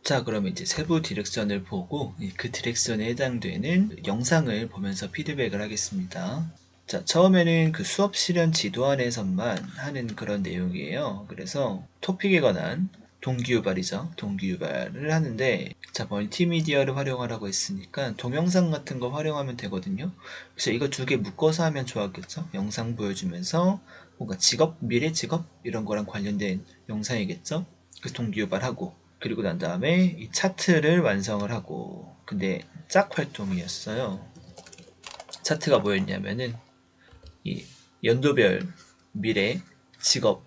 자, 그러면 이제 세부 디렉션을 보고 그 디렉션에 해당되는 영상을 보면서 피드백을 하겠습니다. 자, 처음에는 그 수업 실현 지도안에서만 하는 그런 내용이에요. 그래서 토픽에 관한 동기유발이죠. 동기유발을 하는데, 자, 멀티미디어를 활용하라고 했으니까 동영상 같은 거 활용하면 되거든요. 그래서 이거 두 개 묶어서 하면 좋았겠죠. 영상 보여주면서 뭔가 직업, 미래 직업 이런 거랑 관련된 영상이겠죠. 그래서 동기유발하고, 그리고 난 다음에 이 차트를 완성을 하고, 근데 짝 활동이었어요. 차트가 뭐였냐면은 이 연도별 미래 직업,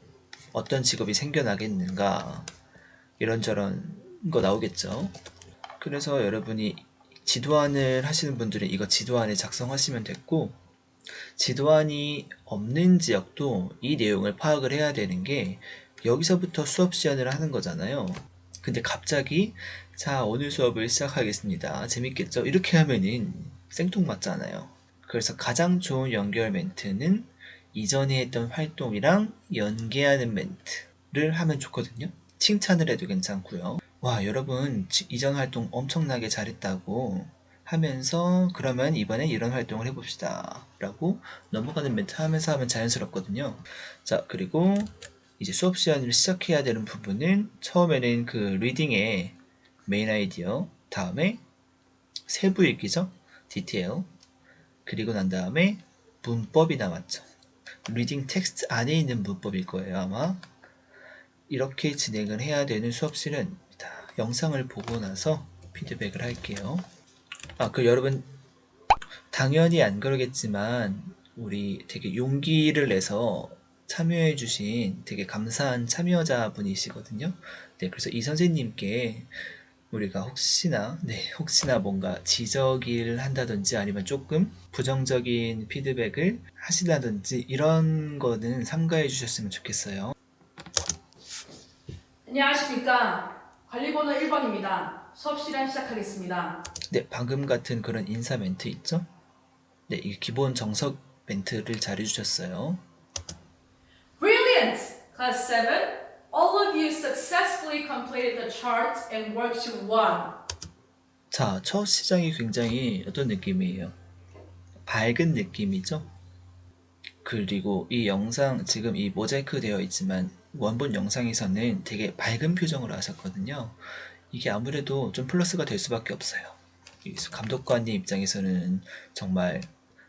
어떤 직업이 생겨나겠는가, 이런저런 거 나오겠죠. 그래서 여러분이 지도안을 하시는 분들은 이거 지도안을 작성하시면 됐고, 지도안이 없는 지역도 이 내용을 파악을 해야 되는 게, 여기서부터 수업 시연을 하는 거잖아요. 근데 갑자기 자, 오늘 수업을 시작하겠습니다. 재밌겠죠? 이렇게 하면은 생뚱맞잖아요. 그래서 가장 좋은 연결 멘트는 이전에 했던 활동이랑 연계하는 멘트를 하면 좋거든요. 칭찬을 해도 괜찮고요. 와, 여러분 이전 활동 엄청나게 잘했다고 하면서, 그러면 이번엔 이런 활동을 해봅시다 라고 넘어가는 멘트 하면서 하면 자연스럽거든요. 자, 그리고 이제 수업 시간을 시작해야 되는 부분은 처음에는 그 리딩의 메인 아이디어, 다음에 세부 읽기죠, 디테일, 그리고 난 다음에 문법이 남았죠. 리딩 텍스트 안에 있는 문법일 거예요 아마. 이렇게 진행을 해야 되는 수업 시간입니다. 영상을 보고 나서 피드백을 할게요. 그 여러분 당연히 안 그러겠지만 우리 되게 용기를 내서 참여해주신 되게 감사한 참여자분이시거든요. 네, 그래서 이 선생님께 우리가 혹시나 뭔가 지적을 한다든지 아니면 조금 부정적인 피드백을 하시다든지 이런 거는 삼가해 주셨으면 좋겠어요. 안녕하십니까. 관리번호 1번입니다. 수업 시간 시작하겠습니다. 네, 방금 같은 그런 인사 멘트 있죠? 네, 이 기본 정석 멘트를 잘 해주셨어요. Brilliant! Class 7, all of you successfully completed the chart and worksheet 1. 자, 첫 시장이 굉장히 어떤 느낌이에요? 밝은 느낌이죠? 그리고 이 영상, 지금 이 모자이크 되어 있지만 원본 영상에서는 되게 밝은 표정으로 하셨거든요. 이게 아무래도 좀 플러스가 될 수밖에 없어요. 감독관님 입장에서는 정말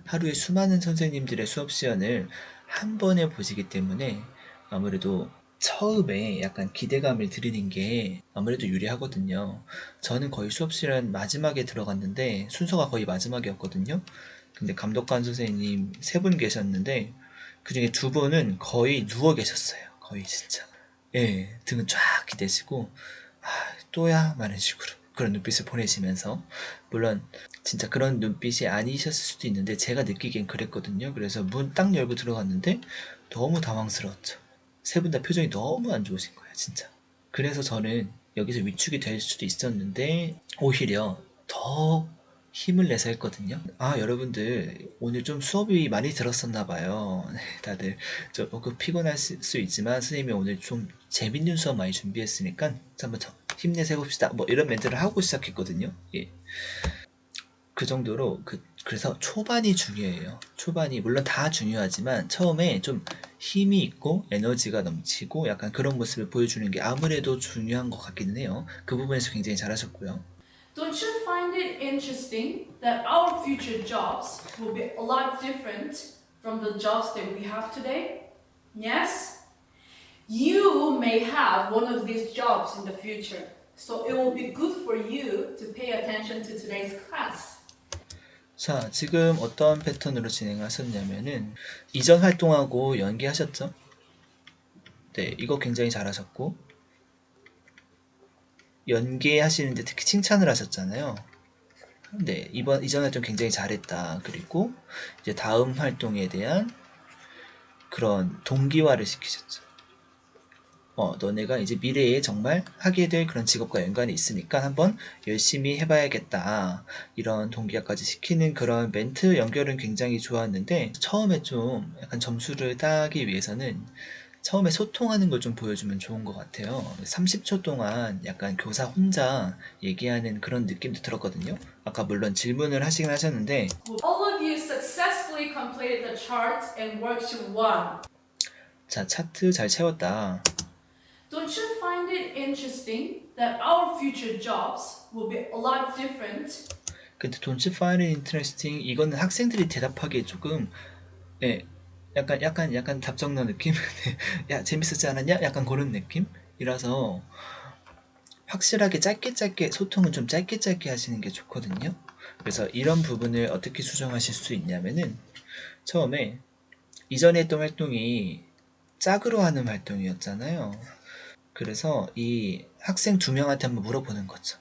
하루에 수많은 선생님들의 수업 시간을 한 번에 보시기 때문에 아무래도 처음에 약간 기대감을 드리는 게 아무래도 유리하거든요. 저는 거의 수업 시간 마지막에 들어갔는데 순서가 거의 마지막이었거든요. 근데 감독관 선생님 세 분 계셨는데 그중에 두 분은 거의 누워 계셨어요. 거의 진짜. 예, 등은 쫙 기대시고 또야? 라는 식으로 그런 눈빛을 보내시면서, 물론 진짜 그런 눈빛이 아니셨을 수도 있는데 제가 느끼기엔 그랬거든요. 그래서 문 딱 열고 들어갔는데 너무 당황스러웠죠. 세 분 다 표정이 너무 안 좋으신 거예요, 진짜. 그래서 저는 여기서 위축이 될 수도 있었는데 오히려 더 힘을 내서 했거든요. 여러분들 오늘 좀 수업이 많이 들었었나 봐요. 네, 다들 조금 피곤할 수 있지만 선생님이 오늘 좀 재밌는 수업 많이 준비했으니까 한번 더 힘내서 해봅시다. 뭐 이런 멘트를 하고 시작했거든요. 예. 그 정도로 그래서 초반이 중요해요. 초반이 물론 다 중요하지만 처음에 좀 힘이 있고 에너지가 넘치고 약간 그런 모습을 보여주는 게 아무래도 중요한 것 같기는 해요. 그 부분에서 굉장히 잘하셨고요. Don't you find it interesting that our future jobs will be a lot different from the jobs that we have today? Yes? You may have one of these jobs in the future, so it will be good for you to pay attention to today's class. 자, 지금 어떤 패턴으로 진행하셨냐면은 이전 활동하고 연계하셨죠? 네, 이거 굉장히 잘하셨고 연계하시는데 특히 칭찬을 하셨잖아요. 네, 이전 활동 굉장히 잘했다. 그리고 이제 다음 활동에 대한 그런 동기화를 시키셨죠. 너네가 이제 미래에 정말 하게 될 그런 직업과 연관이 있으니까 한번 열심히 해봐야겠다. 이런 동기화까지 시키는 그런 멘트 연결은 굉장히 좋았는데 처음에 좀 약간 점수를 따기 위해서는 처음에 소통하는 걸 좀 보여주면 좋은 것 같아요. 30초 동안 약간 교사 혼자 얘기하는 그런 느낌도 들었거든요. 아까 물론 질문을 하시긴 하셨는데 All of you successfully completed the charts and worksheet 1. 자, 차트 잘 채웠다. Don't you find it interesting that our future jobs will be a lot different? 근데 don't you find it interesting? 이거는 학생들이 대답하기에 조금 네, 약간 답정너 느낌? 야, 재밌었지 않았냐? 약간 그런 느낌이라서 확실하게 짧게 소통은 좀 짧게 하시는 게 좋거든요. 그래서 이런 부분을 어떻게 수정하실 수 있냐면은 처음에 이전에 했던 활동이 짝으로 하는 활동이었잖아요. 그래서 이 학생 2명한테 한번 물어보는 거죠.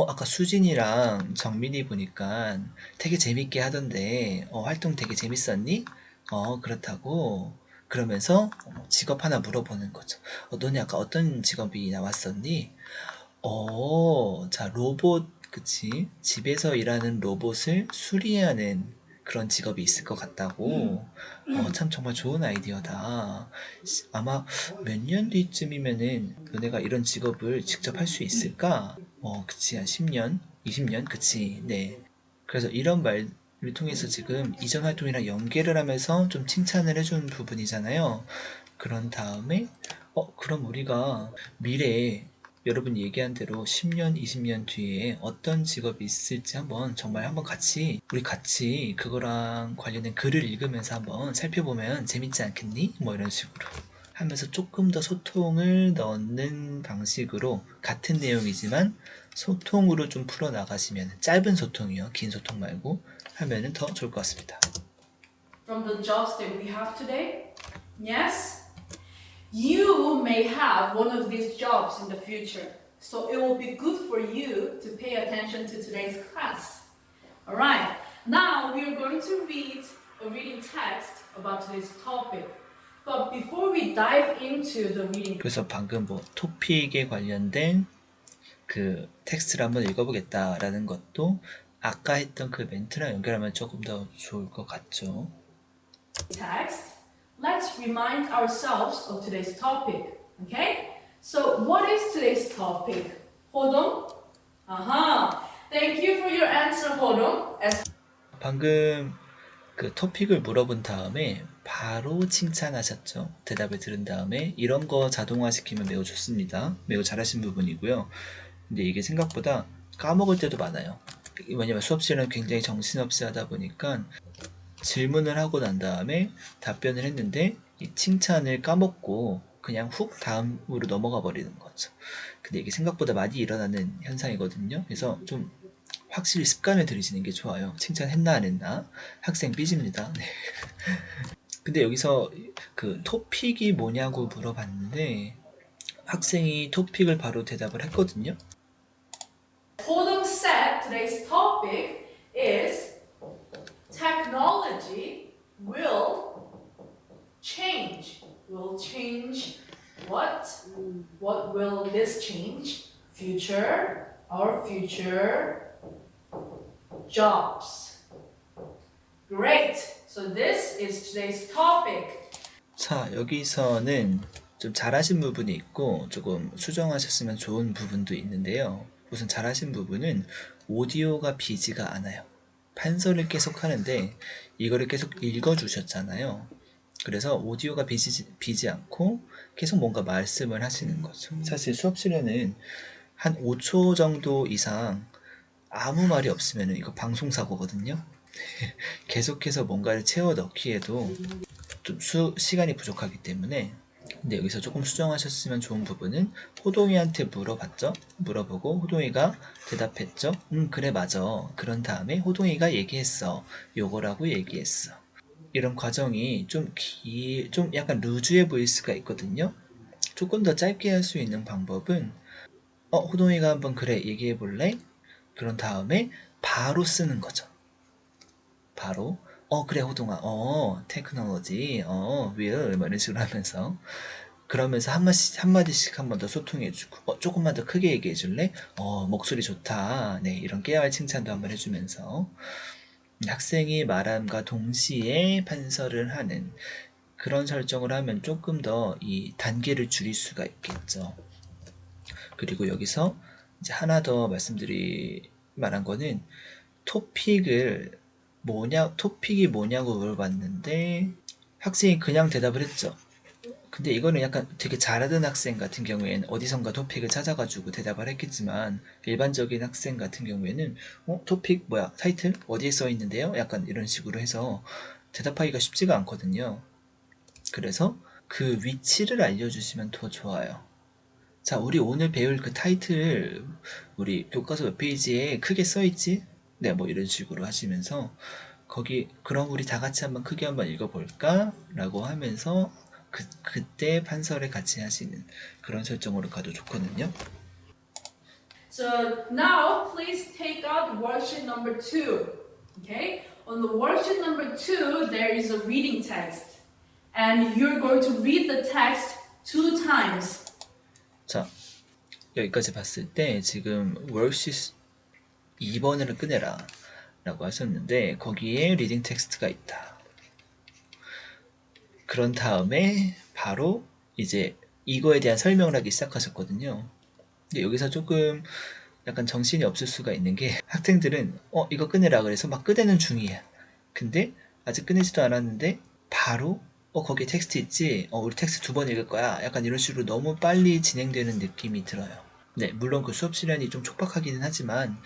아까 수진이랑 정민이 보니까 되게 재밌게 하던데, 활동 되게 재밌었니? 그렇다고. 그러면서 직업 하나 물어보는 거죠. 너네 아까 어떤 직업이 나왔었니? 자, 로봇, 그치? 집에서 일하는 로봇을 수리하는 그런 직업이 있을 것 같다고. 참 정말 좋은 아이디어다. 아마 몇 년 뒤쯤이면은 너네가 이런 직업을 직접 할 수 있을까? 그치, 한 10년? 20년? 그치, 네. 그래서 이런 말을 통해서 지금 이전 활동이랑 연계를 하면서 좀 칭찬을 해준 부분이잖아요. 그런 다음에, 그럼 우리가 미래에 여러분 얘기한 대로 10년, 20년 뒤에 어떤 직업이 있을지 정말 한번 우리 같이 그거랑 관련된 글을 읽으면서 한번 살펴보면 재밌지 않겠니? 뭐 이런 식으로 하면서 조금 더 소통을 넣는 방식으로 같은 내용이지만 소통으로 좀 풀어나가시면 짧은 소통이요. 긴 소통 말고 하면은 더 좋을 것 같습니다. From the jobs that we have today? Yes? You may have one of these jobs in the future, so it will be good for you to pay attention to today's class. Alright, now we are going to read a reading text about today's topic. But before we dive into the reading, 그래서 방금 토픽에 관련된 그 텍스트를 한번 읽어보겠다라는 것도 아까 했던 그 멘트랑 연결하면 조금 더 좋을 것 같죠. text, let's remind ourselves of today's topic. Okay? So, what is today's topic? 호동? Thank you for your answer, 호동. 방금 그 토픽을 물어본 다음에 바로 칭찬하셨죠. 대답을 들은 다음에 이런 거 자동화시키면 매우 좋습니다. 매우 잘하신 부분이고요. 근데 이게 생각보다 까먹을 때도 많아요. 왜냐면 수업실은 굉장히 정신없이 하다 보니까 질문을 하고 난 다음에 답변을 했는데 이 칭찬을 까먹고 그냥 훅 다음으로 넘어가 버리는 거죠. 근데 이게 생각보다 많이 일어나는 현상이거든요. 그래서 좀 확실히 습관을 들이시는 게 좋아요. 칭찬했나 안 했나? 학생 삐집니다. 네. 근데 여기서 그 토픽이 뭐냐고 물어봤는데 학생이 토픽을 바로 대답을 했거든요. Hodong said today's topic is technology will change. Will change what? What will this change? Future, our future jobs. Great. So this is today's topic. 자, 여기서는 좀 잘하신 부분이 있고 조금 수정하셨으면 좋은 부분도 있는데요. 우선 잘하신 부분은 오디오가 비지가 않아요. 판서를 계속 하는데 이거를 계속 읽어주셨잖아요. 그래서 오디오가 비지 않고 계속 뭔가 말씀을 하시는 거죠. 사실 수업실에는 한 5초 정도 이상 아무 말이 없으면 이거 방송사고거든요. 계속해서 뭔가를 채워 넣기에도 좀 시간이 부족하기 때문에 근데 여기서 조금 수정하셨으면 좋은 부분은 호동이한테 물어봤죠. 물어보고 호동이가 대답했죠. 그래 맞아. 그런 다음에 호동이가 얘기했어. 요거라고 얘기했어. 이런 과정이 좀 약간 루즈해 보일 수가 있거든요. 조금 더 짧게 할 수 있는 방법은 호동이가 한번 그래 얘기해 볼래? 그런 다음에 바로 쓰는 거죠. 바로 그래 호동아 테크놀로지 will 뭐 이런 식으로 하면서 그러면서 한마디씩 한 번 더 소통해주고 조금만 더 크게 얘기해 줄래? 목소리 좋다. 네, 이런 깨알 칭찬도 한번 해주면서 학생이 말함과 동시에 판서를 하는 그런 설정을 하면 조금 더 이 단계를 줄일 수가 있겠죠. 그리고 여기서 이제 하나 더 말씀드릴 만한 거는 토픽이 뭐냐고 물어봤는데 학생이 그냥 대답을 했죠. 근데 이거는 약간 되게 잘하던 학생 같은 경우에는 어디선가 토픽을 찾아가지고 대답을 했겠지만 일반적인 학생 같은 경우에는 토픽 뭐야 타이틀 어디에 써 있는데요? 약간 이런 식으로 해서 대답하기가 쉽지가 않거든요. 그래서 그 위치를 알려주시면 더 좋아요. 자, 우리 오늘 배울 그 타이틀 우리 교과서 몇 페이지에 크게 써 있지? 네, 뭐 이런 식으로 하시면서 거기 그럼 우리 다 같이 한번 크게 한번 읽어볼까? 라고 하면서 그때 판서를 같이 하시는 그런 설정으로 가도 좋거든요. So now please take out worksheet number 2. Okay? On the worksheet number 2, there is a reading text. And you're going to read the text 2 times. 자, 여기까지 봤을 때 지금 월시트 2번을 꺼내라 라고 하셨는데 거기에 리딩 텍스트가 있다. 그런 다음에 바로 이제 이거에 대한 설명을 하기 시작하셨거든요. 근데 여기서 조금 약간 정신이 없을 수가 있는 게 학생들은 이거 꺼내라 그래서 막 꺼내는 중이야. 근데 아직 꺼내지도 않았는데 바로 거기에 텍스트 있지? 우리 텍스트 2번 읽을 거야. 약간 이런 식으로 너무 빨리 진행되는 느낌이 들어요. 네, 물론 그 수업 시간이 좀 촉박하기는 하지만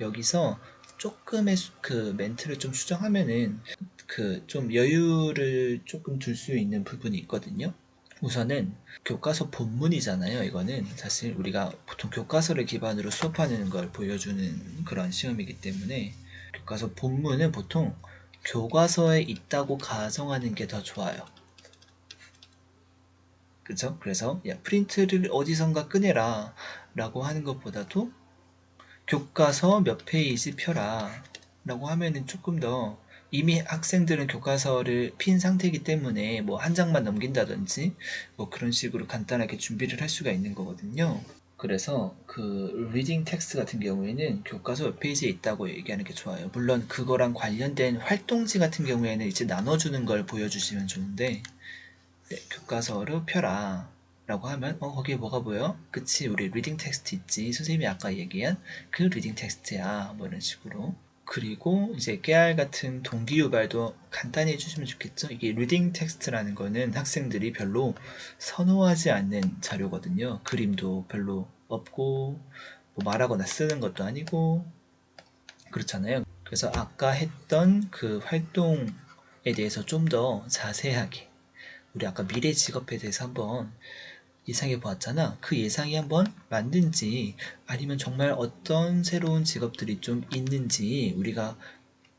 여기서 조금의 그 멘트를 좀 수정하면은 그 좀 여유를 조금 둘 수 있는 부분이 있거든요. 우선은 교과서 본문이잖아요. 이거는 사실 우리가 보통 교과서를 기반으로 수업하는 걸 보여주는 그런 시험이기 때문에 교과서 본문은 보통 교과서에 있다고 가정하는 게 더 좋아요. 그죠? 그래서 야, 프린트를 어디선가 꺼내라 라고 하는 것보다도 교과서 몇 페이지 펴라 라고 하면은 조금 더 이미 학생들은 교과서를 핀 상태이기 때문에 뭐 한 장만 넘긴다든지 뭐 그런 식으로 간단하게 준비를 할 수가 있는 거거든요. 그래서 그 리딩 텍스트 같은 경우에는 교과서 몇 페이지에 있다고 얘기하는 게 좋아요. 물론 그거랑 관련된 활동지 같은 경우에는 이제 나눠주는 걸 보여주시면 좋은데 네, 교과서를 펴라 라고 하면 거기에 뭐가 보여? 그치 우리 리딩 텍스트 있지 선생님이 아까 얘기한 그 리딩 텍스트야 뭐 이런 식으로 그리고 이제 깨알 같은 동기유발도 간단히 해주시면 좋겠죠. 이게 리딩 텍스트라는 거는 학생들이 별로 선호하지 않는 자료거든요. 그림도 별로 없고 뭐 말하거나 쓰는 것도 아니고 그렇잖아요. 그래서 아까 했던 그 활동에 대해서 좀 더 자세하게 우리 아까 미래 직업에 대해서 한번 예상해 보았잖아. 그 예상이 한번 맞는지 아니면 정말 어떤 새로운 직업들이 좀 있는지 우리가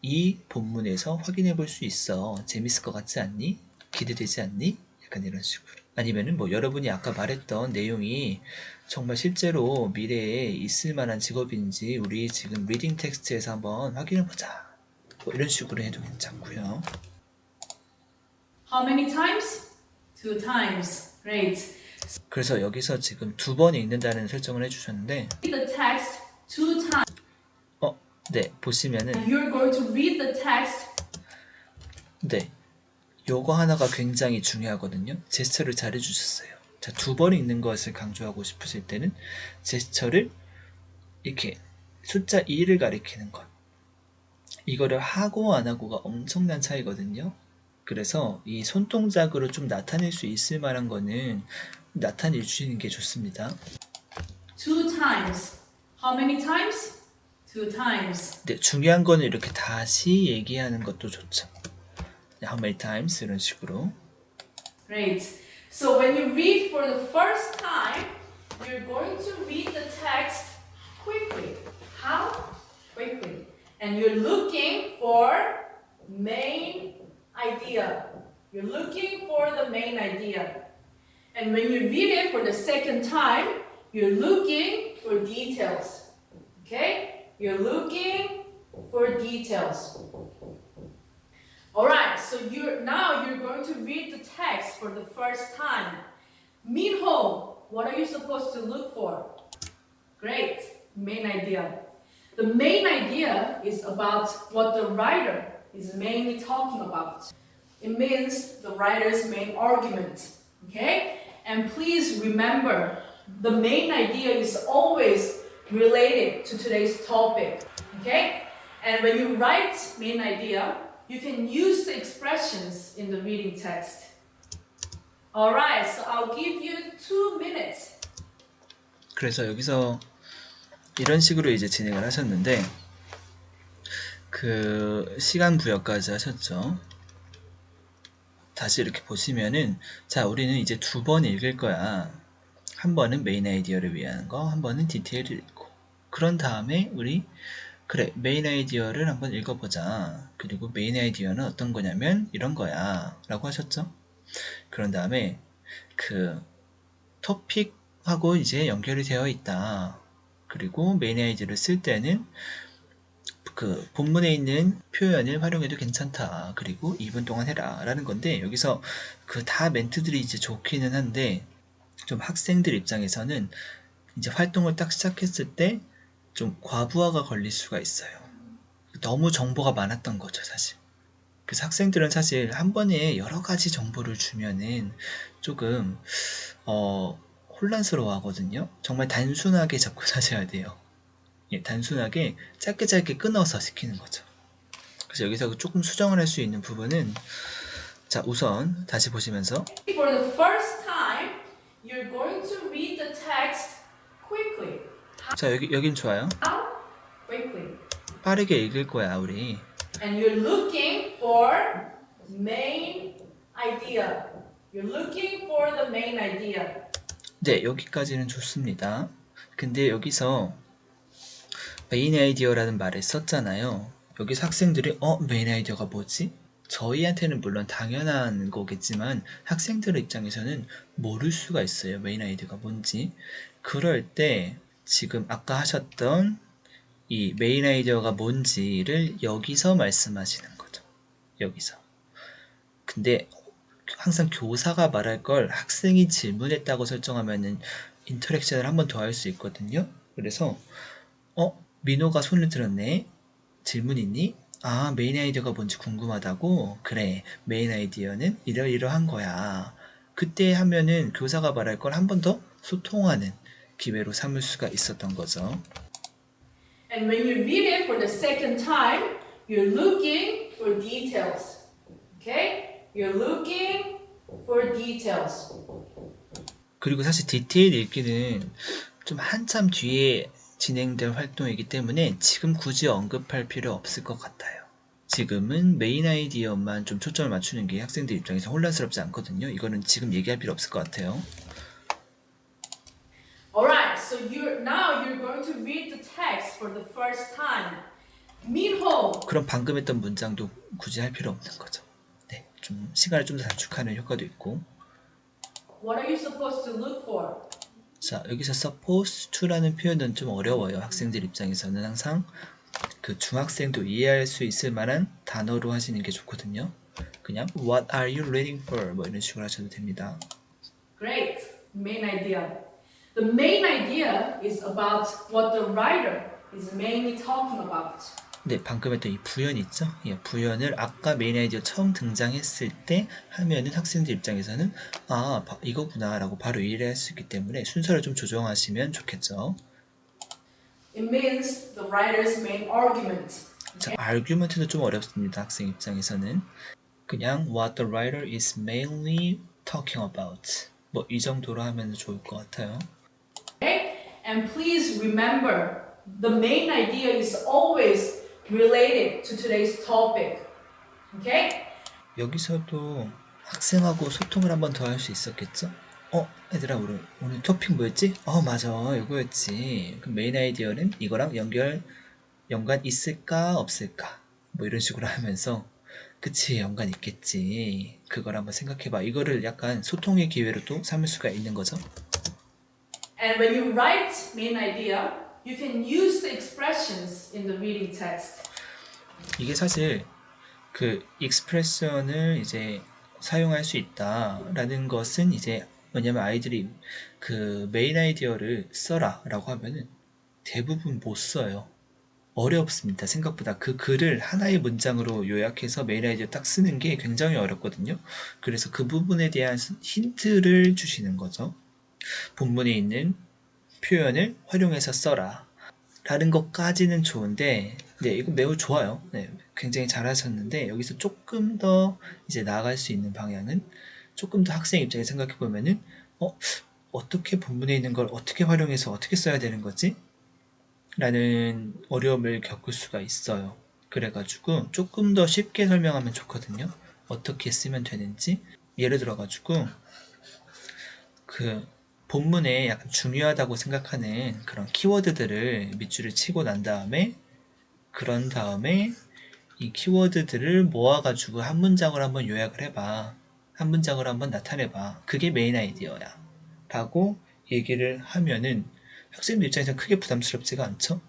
이 본문에서 확인해 볼 수 있어. 재밌을 것 같지 않니? 기대되지 않니? 약간 이런 식으로. 아니면은 뭐 여러분이 아까 말했던 내용이 정말 실제로 미래에 있을 만한 직업인지 우리 지금 리딩 텍스트에서 한번 확인해 보자. 뭐 이런 식으로 해도 괜찮고요. How many times? 2 times. Great. 그래서 여기서 지금 2번 읽는다는 설정을 해주셨는데 Read the text 2 times. 네 보시면은 You're going to read the text. 네 요거 하나가 굉장히 중요하거든요. 제스처를 잘 해주셨어요. 자, 2번 읽는 것을 강조하고 싶으실 때는 제스처를 이렇게 숫자 2를 가리키는 것 이거를 하고 안 하고가 엄청난 차이거든요. 그래서 이 손동작으로 좀 나타낼 수 있을 만한 거는 나타내 주시는 게 좋습니다. 2 times. How many times? 2 times. 네, 중요한 거는 이렇게 다시 얘기하는 것도 좋죠. How many times 이런 식으로. Great. So when you read for the first time, you're going to read the text quickly. How? Quickly. And you're looking for main idea. You're looking for the main idea. And when you read it for the second time, you're looking for details. Okay? You're looking for details. Alright, so you're going to read the text for the first time. Minho, what are you supposed to look for? Great, main idea. The main idea is about what the writer is mainly talking about. It means the writer's main argument. Okay? And please remember, the main idea is always related to today's topic. Okay? And when you write main idea, you can use the expressions in the reading text. Alright, so I'll give you 2 minutes. 그래서 여기서 이런 식으로 이제 진행을 하셨는데 그 시간 부여까지 하셨죠. 다시 이렇게 보시면은 자 우리는 이제 2번 읽을 거야. 한 번은 메인 아이디어를 위한 거, 한 번은 디테일을 읽고 그런 다음에 우리 그래 메인 아이디어를 한번 읽어보자. 그리고 메인 아이디어는 어떤 거냐면 이런 거야 라고 하셨죠. 그런 다음에 그 토픽하고 이제 연결이 되어 있다. 그리고 메인 아이디어를 쓸 때는 그 본문에 있는 표현을 활용해도 괜찮다. 그리고 2분 동안 해라 라는 건데 여기서 그 다 멘트들이 이제 좋기는 한데 좀 학생들 입장에서는 이제 활동을 딱 시작했을 때 좀 과부하가 걸릴 수가 있어요. 너무 정보가 많았던 거죠, 사실. 그래서 학생들은 사실 한 번에 여러 가지 정보를 주면은 조금 혼란스러워 하거든요. 정말 단순하게 접근하셔야 돼요. 예, 단순하게 짧게 끊어서 시키는 거죠. 그래서 여기서 조금 수정을 할 수 있는 부분은 자 우선 다시 보시면서 For the first time, you're going to read the text quickly. 자 여긴 좋아요. How? Quickly. 빠르게 읽을 거야 우리. And you're looking for main idea. You're looking for the main idea. 네 여기까지는 좋습니다. 근데 여기서 메인 아이디어라는 말을 썼잖아요. 여기서 학생들이 메인 아이디어가 뭐지? 저희한테는 물론 당연한 거겠지만 학생들 입장에서는 모를 수가 있어요. 메인 아이디어가 뭔지. 그럴 때 지금 아까 하셨던 이 메인 아이디어가 뭔지를 여기서 말씀하시는 거죠. 여기서. 근데 항상 교사가 말할 걸 학생이 질문했다고 설정하면은 인터랙션을 한 번 더 할 수 있거든요. 그래서 민호가 손을 들었네. 질문 있니? 아, 메인 아이디어가 뭔지 궁금하다고? 그래, 메인 아이디어는 이러이러한 거야. 그때 하면은 교사가 말할 걸 한 번 더 소통하는 기회로 삼을 수가 있었던 거죠. And when you read it for the second time, you're looking for details. Okay? You're looking for details. 그리고 사실 디테일 읽기는 좀 한참 뒤에 진행될 활동이기 때문에 지금 굳이 언급할 필요 없을 것 같아요. 지금은 메인 아이디어만 좀 초점을 맞추는 게 학생들 입장에서 혼란스럽지 않거든요. 이거는 지금 얘기할 필요 없을 것 같아요. Alright, so now you're going to read the text for the first time. Minho. 그럼 방금 했던 문장도 굳이 할 필요 없는 거죠. 네, 좀 시간을 좀 더 단축하는 효과도 있고. What are you supposed to look for? 자, 여기서 supposed to라는 표현은 좀 어려워요. 학생들 입장에서는 항상 그 중학생도 이해할 수 있을 만한 단어로 하시는 게 좋거든요. 그냥 What are you reading for? 뭐 이런 식으로 하셔도 됩니다. Great. Main idea. The main idea is about what the writer is mainly talking about. 네, 방금 했던 이 부연 있죠? 예, 부연을 아까 메인 아이디어 처음 등장했을 때 하면은 학생들 입장에서는 아, 이거구나 라고 바로 이해를 할 수 있기 때문에 순서를 좀 조정하시면 좋겠죠. It means the writer's main argument. 자, argument도 좀 어렵습니다. 학생 입장에서는. 그냥 what the writer is mainly talking about. 뭐 이 정도로 하면 좋을 것 같아요. Okay? And please remember, the main idea is always related to today's topic. Okay? 여기서도 학생하고 소통을 한 번 더 할 수 있었겠죠? 얘들아, 우리 오늘 토픽 뭐였지? 맞아, 이거였지. 그럼 메인 아이디어는 이거랑 연관 있을까, 없을까? 뭐 이런 식으로 하면서, 그치, 연관 있겠지. 그걸 한번 생각해봐. 이거를 약간 소통의 기회로 또 삼을 수가 있는 거죠. And when you write main idea, you can use the expressions in the reading text. 이게 사실 그 익스프레션을 이제 사용할 수 있다라는 것은 이제 왜냐면 아이들이 그 메인 아이디어를 써라 라고 하면은 대부분 못 써요. 어렵습니다. 생각보다 그 글을 하나의 문장으로 요약해서 메인 아이디어 딱 쓰는 게 굉장히 어렵거든요. 그래서 그 부분에 대한 힌트를 주시는 거죠. 본문에 있는 표현을 활용해서 써라. 라는 것까지는 좋은데, 네, 이거 매우 좋아요. 네, 굉장히 잘하셨는데, 여기서 조금 더 이제 나아갈 수 있는 방향은 조금 더 학생 입장에 생각해 보면은, 어떻게 본문에 있는 걸 어떻게 활용해서 어떻게 써야 되는 거지? 라는 어려움을 겪을 수가 있어요. 그래가지고 조금 더 쉽게 설명하면 좋거든요. 어떻게 쓰면 되는지. 예를 들어가지고, 그 본문에 약간 중요하다고 생각하는 그런 키워드들을 밑줄을 치고 난 다음에 그런 다음에 이 키워드들을 모아가지고 한 문장으로 한번 요약을 해봐. 한 문장으로 한번 나타내봐. 그게 메인 아이디어야. 라고 얘기를 하면은 학생들 입장에서 크게 부담스럽지가 않죠?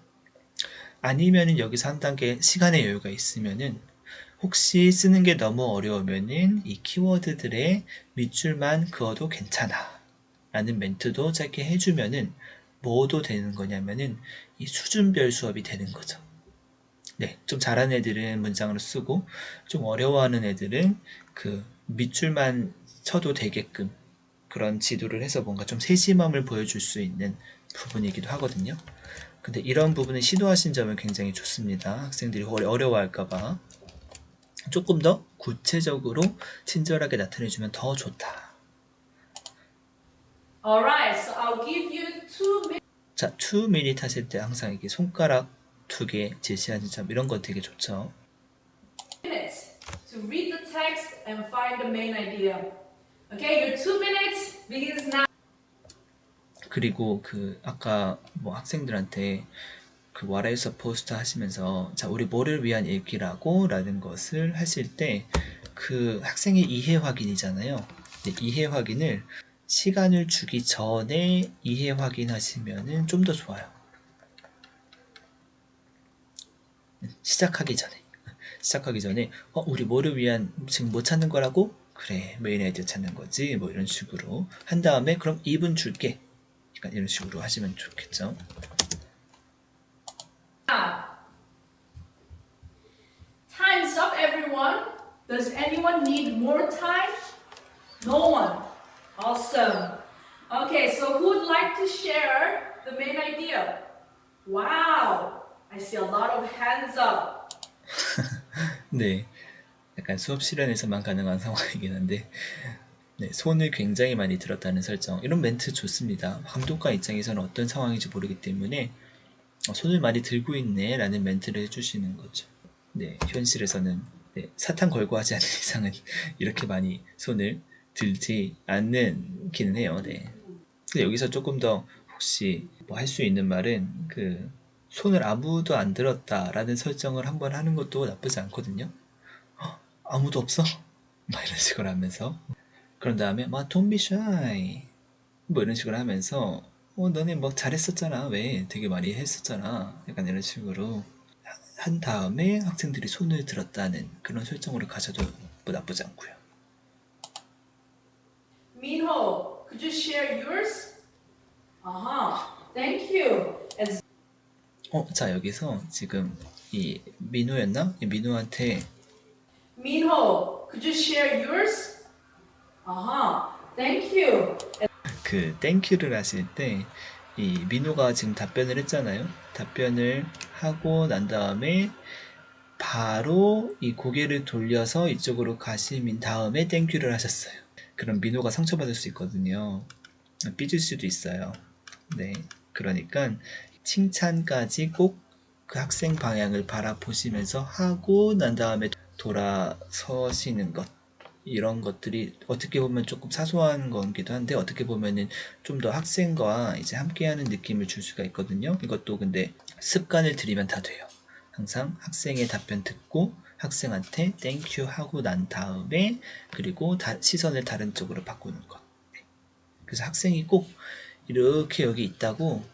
아니면은 여기서 한 단계 시간의 여유가 있으면은 혹시 쓰는 게 너무 어려우면은 이 키워드들의 밑줄만 그어도 괜찮아. 라는 멘트도 짧게 해주면은 뭐도 되는 거냐면은 이 수준별 수업이 되는 거죠. 네, 좀 잘하는 애들은 문장으로 쓰고 좀 어려워하는 애들은 그 밑줄만 쳐도 되게끔 그런 지도를 해서 뭔가 좀 세심함을 보여줄 수 있는 부분이기도 하거든요. 근데 이런 부분을 시도하신 점은 굉장히 좋습니다. 학생들이 어려워할까봐 조금 더 구체적으로 친절하게 나타내주면 더 좋다. Alright, so I'll give you 2 minutes. 자, 2 minute 하실 때 항상 이게 손가락 2개 제시하는 점 이런 거 되게 좋죠. To read the text and find the main idea. Okay, your 2 minutes begins now. 그리고 그 아까 뭐 학생들한테 그 What are you supposed to 하시면서 자 우리 뭐를 위한 읽기라고 라는 것을 하실 때 그 학생의 이해 확인이잖아요. 이해 확인을 시간을 주기 전에 이해 확인하시면은 좀 더 좋아요. 시작하기 전에 우리 뭐를 위한 지금 뭐 찾는 거라고? 그래 메인 아이디어 찾는 거지 뭐 이런 식으로 한 다음에 그럼 2분 줄게 약간 이런 식으로 하시면 좋겠죠. Time's up, everyone. Does anyone need more time? No one. Awesome. Okay, so who would like to share the main idea? Wow, I see a lot of hands up. 네, 약간 수업 실현에서만 가능한 상황이긴 한데 네, 손을 굉장히 많이 들었다는 설정 이런 멘트 좋습니다. 감독관 입장에서는 어떤 상황인지 모르기 때문에 손을 많이 들고 있네 라는 멘트를 해주시는 거죠. 네, 현실에서는 네, 사탕 걸고 하지 않는 이상은 이렇게 많이 손을 들지 않는기는 해요. 네. 근데 여기서 조금 더 혹시 뭐 할 수 있는 말은 그 손을 아무도 안 들었다라는 설정을 한번 하는 것도 나쁘지 않거든요. 아무도 없어? 막 이런 식으로 하면서 그런 다음에 막 don't be shy 뭐 이런 식으로 하면서 너네 뭐 잘했었잖아 왜 되게 많이 했었잖아 약간 이런 식으로 한 다음에 학생들이 손을 들었다는 그런 설정으로 가셔도 뭐 나쁘지 않고요. Minho, could you share yours? Thank you. As 자 여기서 지금 이 민호였나? 이 민호한테 Minho, could you share yours? Thank you. 그 땡큐를 하실 때 이 민호가 지금 답변을 했잖아요. 답변을 하고 난 다음에 바로 이 고개를 돌려서 이쪽으로 가신 다음에 땡큐를 하셨어요. 그럼 민호가 상처받을 수 있거든요. 삐질 수도 있어요. 네. 그러니까 칭찬까지 꼭 그 학생 방향을 바라보시면서 하고 난 다음에 돌아서시는 것. 이런 것들이 어떻게 보면 조금 사소한 거기도 한데 어떻게 보면은 좀 더 학생과 이제 함께하는 느낌을 줄 수가 있거든요. 이것도 근데 습관을 들이면 다 돼요. 항상 학생의 답변 듣고 학생한테 땡큐 하고 난 다음에 그리고 시선을 다른 쪽으로 바꾸는 것. 네. 그래서 학생이 꼭 이렇게 여기 있다고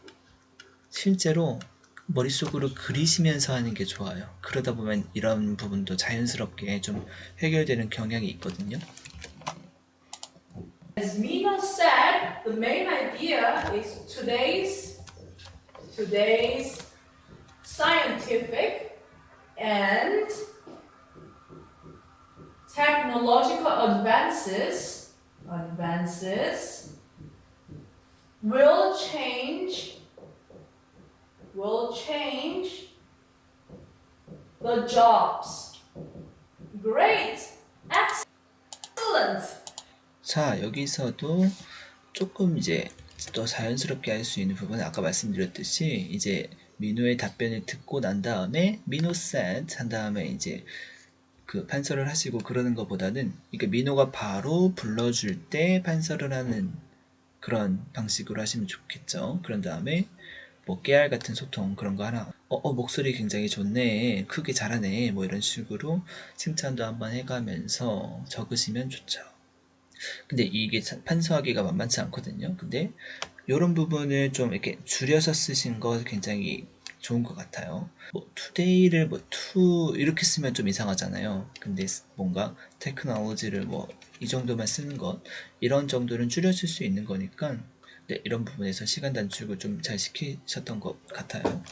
실제로 머릿속으로 그리시면서 하는 게 좋아요. 그러다 보면 이런 부분도 자연스럽게 좀 해결되는 경향이 있거든요. As Minho said, the main idea is today's scientific and technological advances will change the jobs. Great. Excellent. 자, 여기서도 조금 이제 더 자연스럽게 할 수 있는 부분은 아까 말씀드렸듯이 이제 민호의 답변을 듣고 난 다음에 민호 said 한 다음에 이제 그 판서를 하시고 그러는 것보다는 이게 민호가 바로 불러줄 때 판서를 하는 그런 방식으로 하시면 좋겠죠. 그런 다음에 뭐 깨알 같은 소통 그런 거 하나 목소리 굉장히 좋네 크게 잘하네 뭐 이런 식으로 칭찬도 한번 해가면서 적으시면 좋죠. 근데 이게 판서하기가 만만치 않거든요. 근데 이런 부분을 좀 이렇게 줄여서 쓰신 거 굉장히 좋은 것 같아요. 뭐 today를 뭐 to 이렇게 쓰면 좀 이상하잖아요. 근데 뭔가 technology를 뭐 이 정도만 쓰는 것 이런 정도는 줄여줄 수 있는 거니까 네, 이런 부분에서 시간 단축을 좀 잘 시키셨던 것 같아요.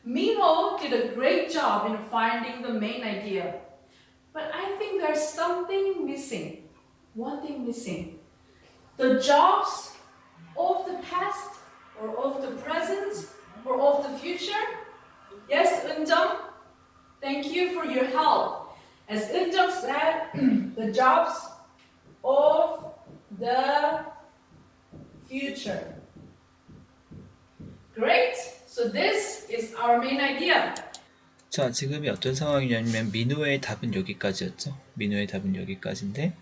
Minho did a great job in finding the main idea. But I think there's something missing. One thing missing. The jobs of the past or of the present or of the future? Yes, Eunjung? Thank you for your help. As Eunjung said, the jobs of the future. Great. So this is our main idea. 자, 지금이 어떤 상황이냐면 민호의 답은 여기까지였죠. 민호의 답은 여기까지인데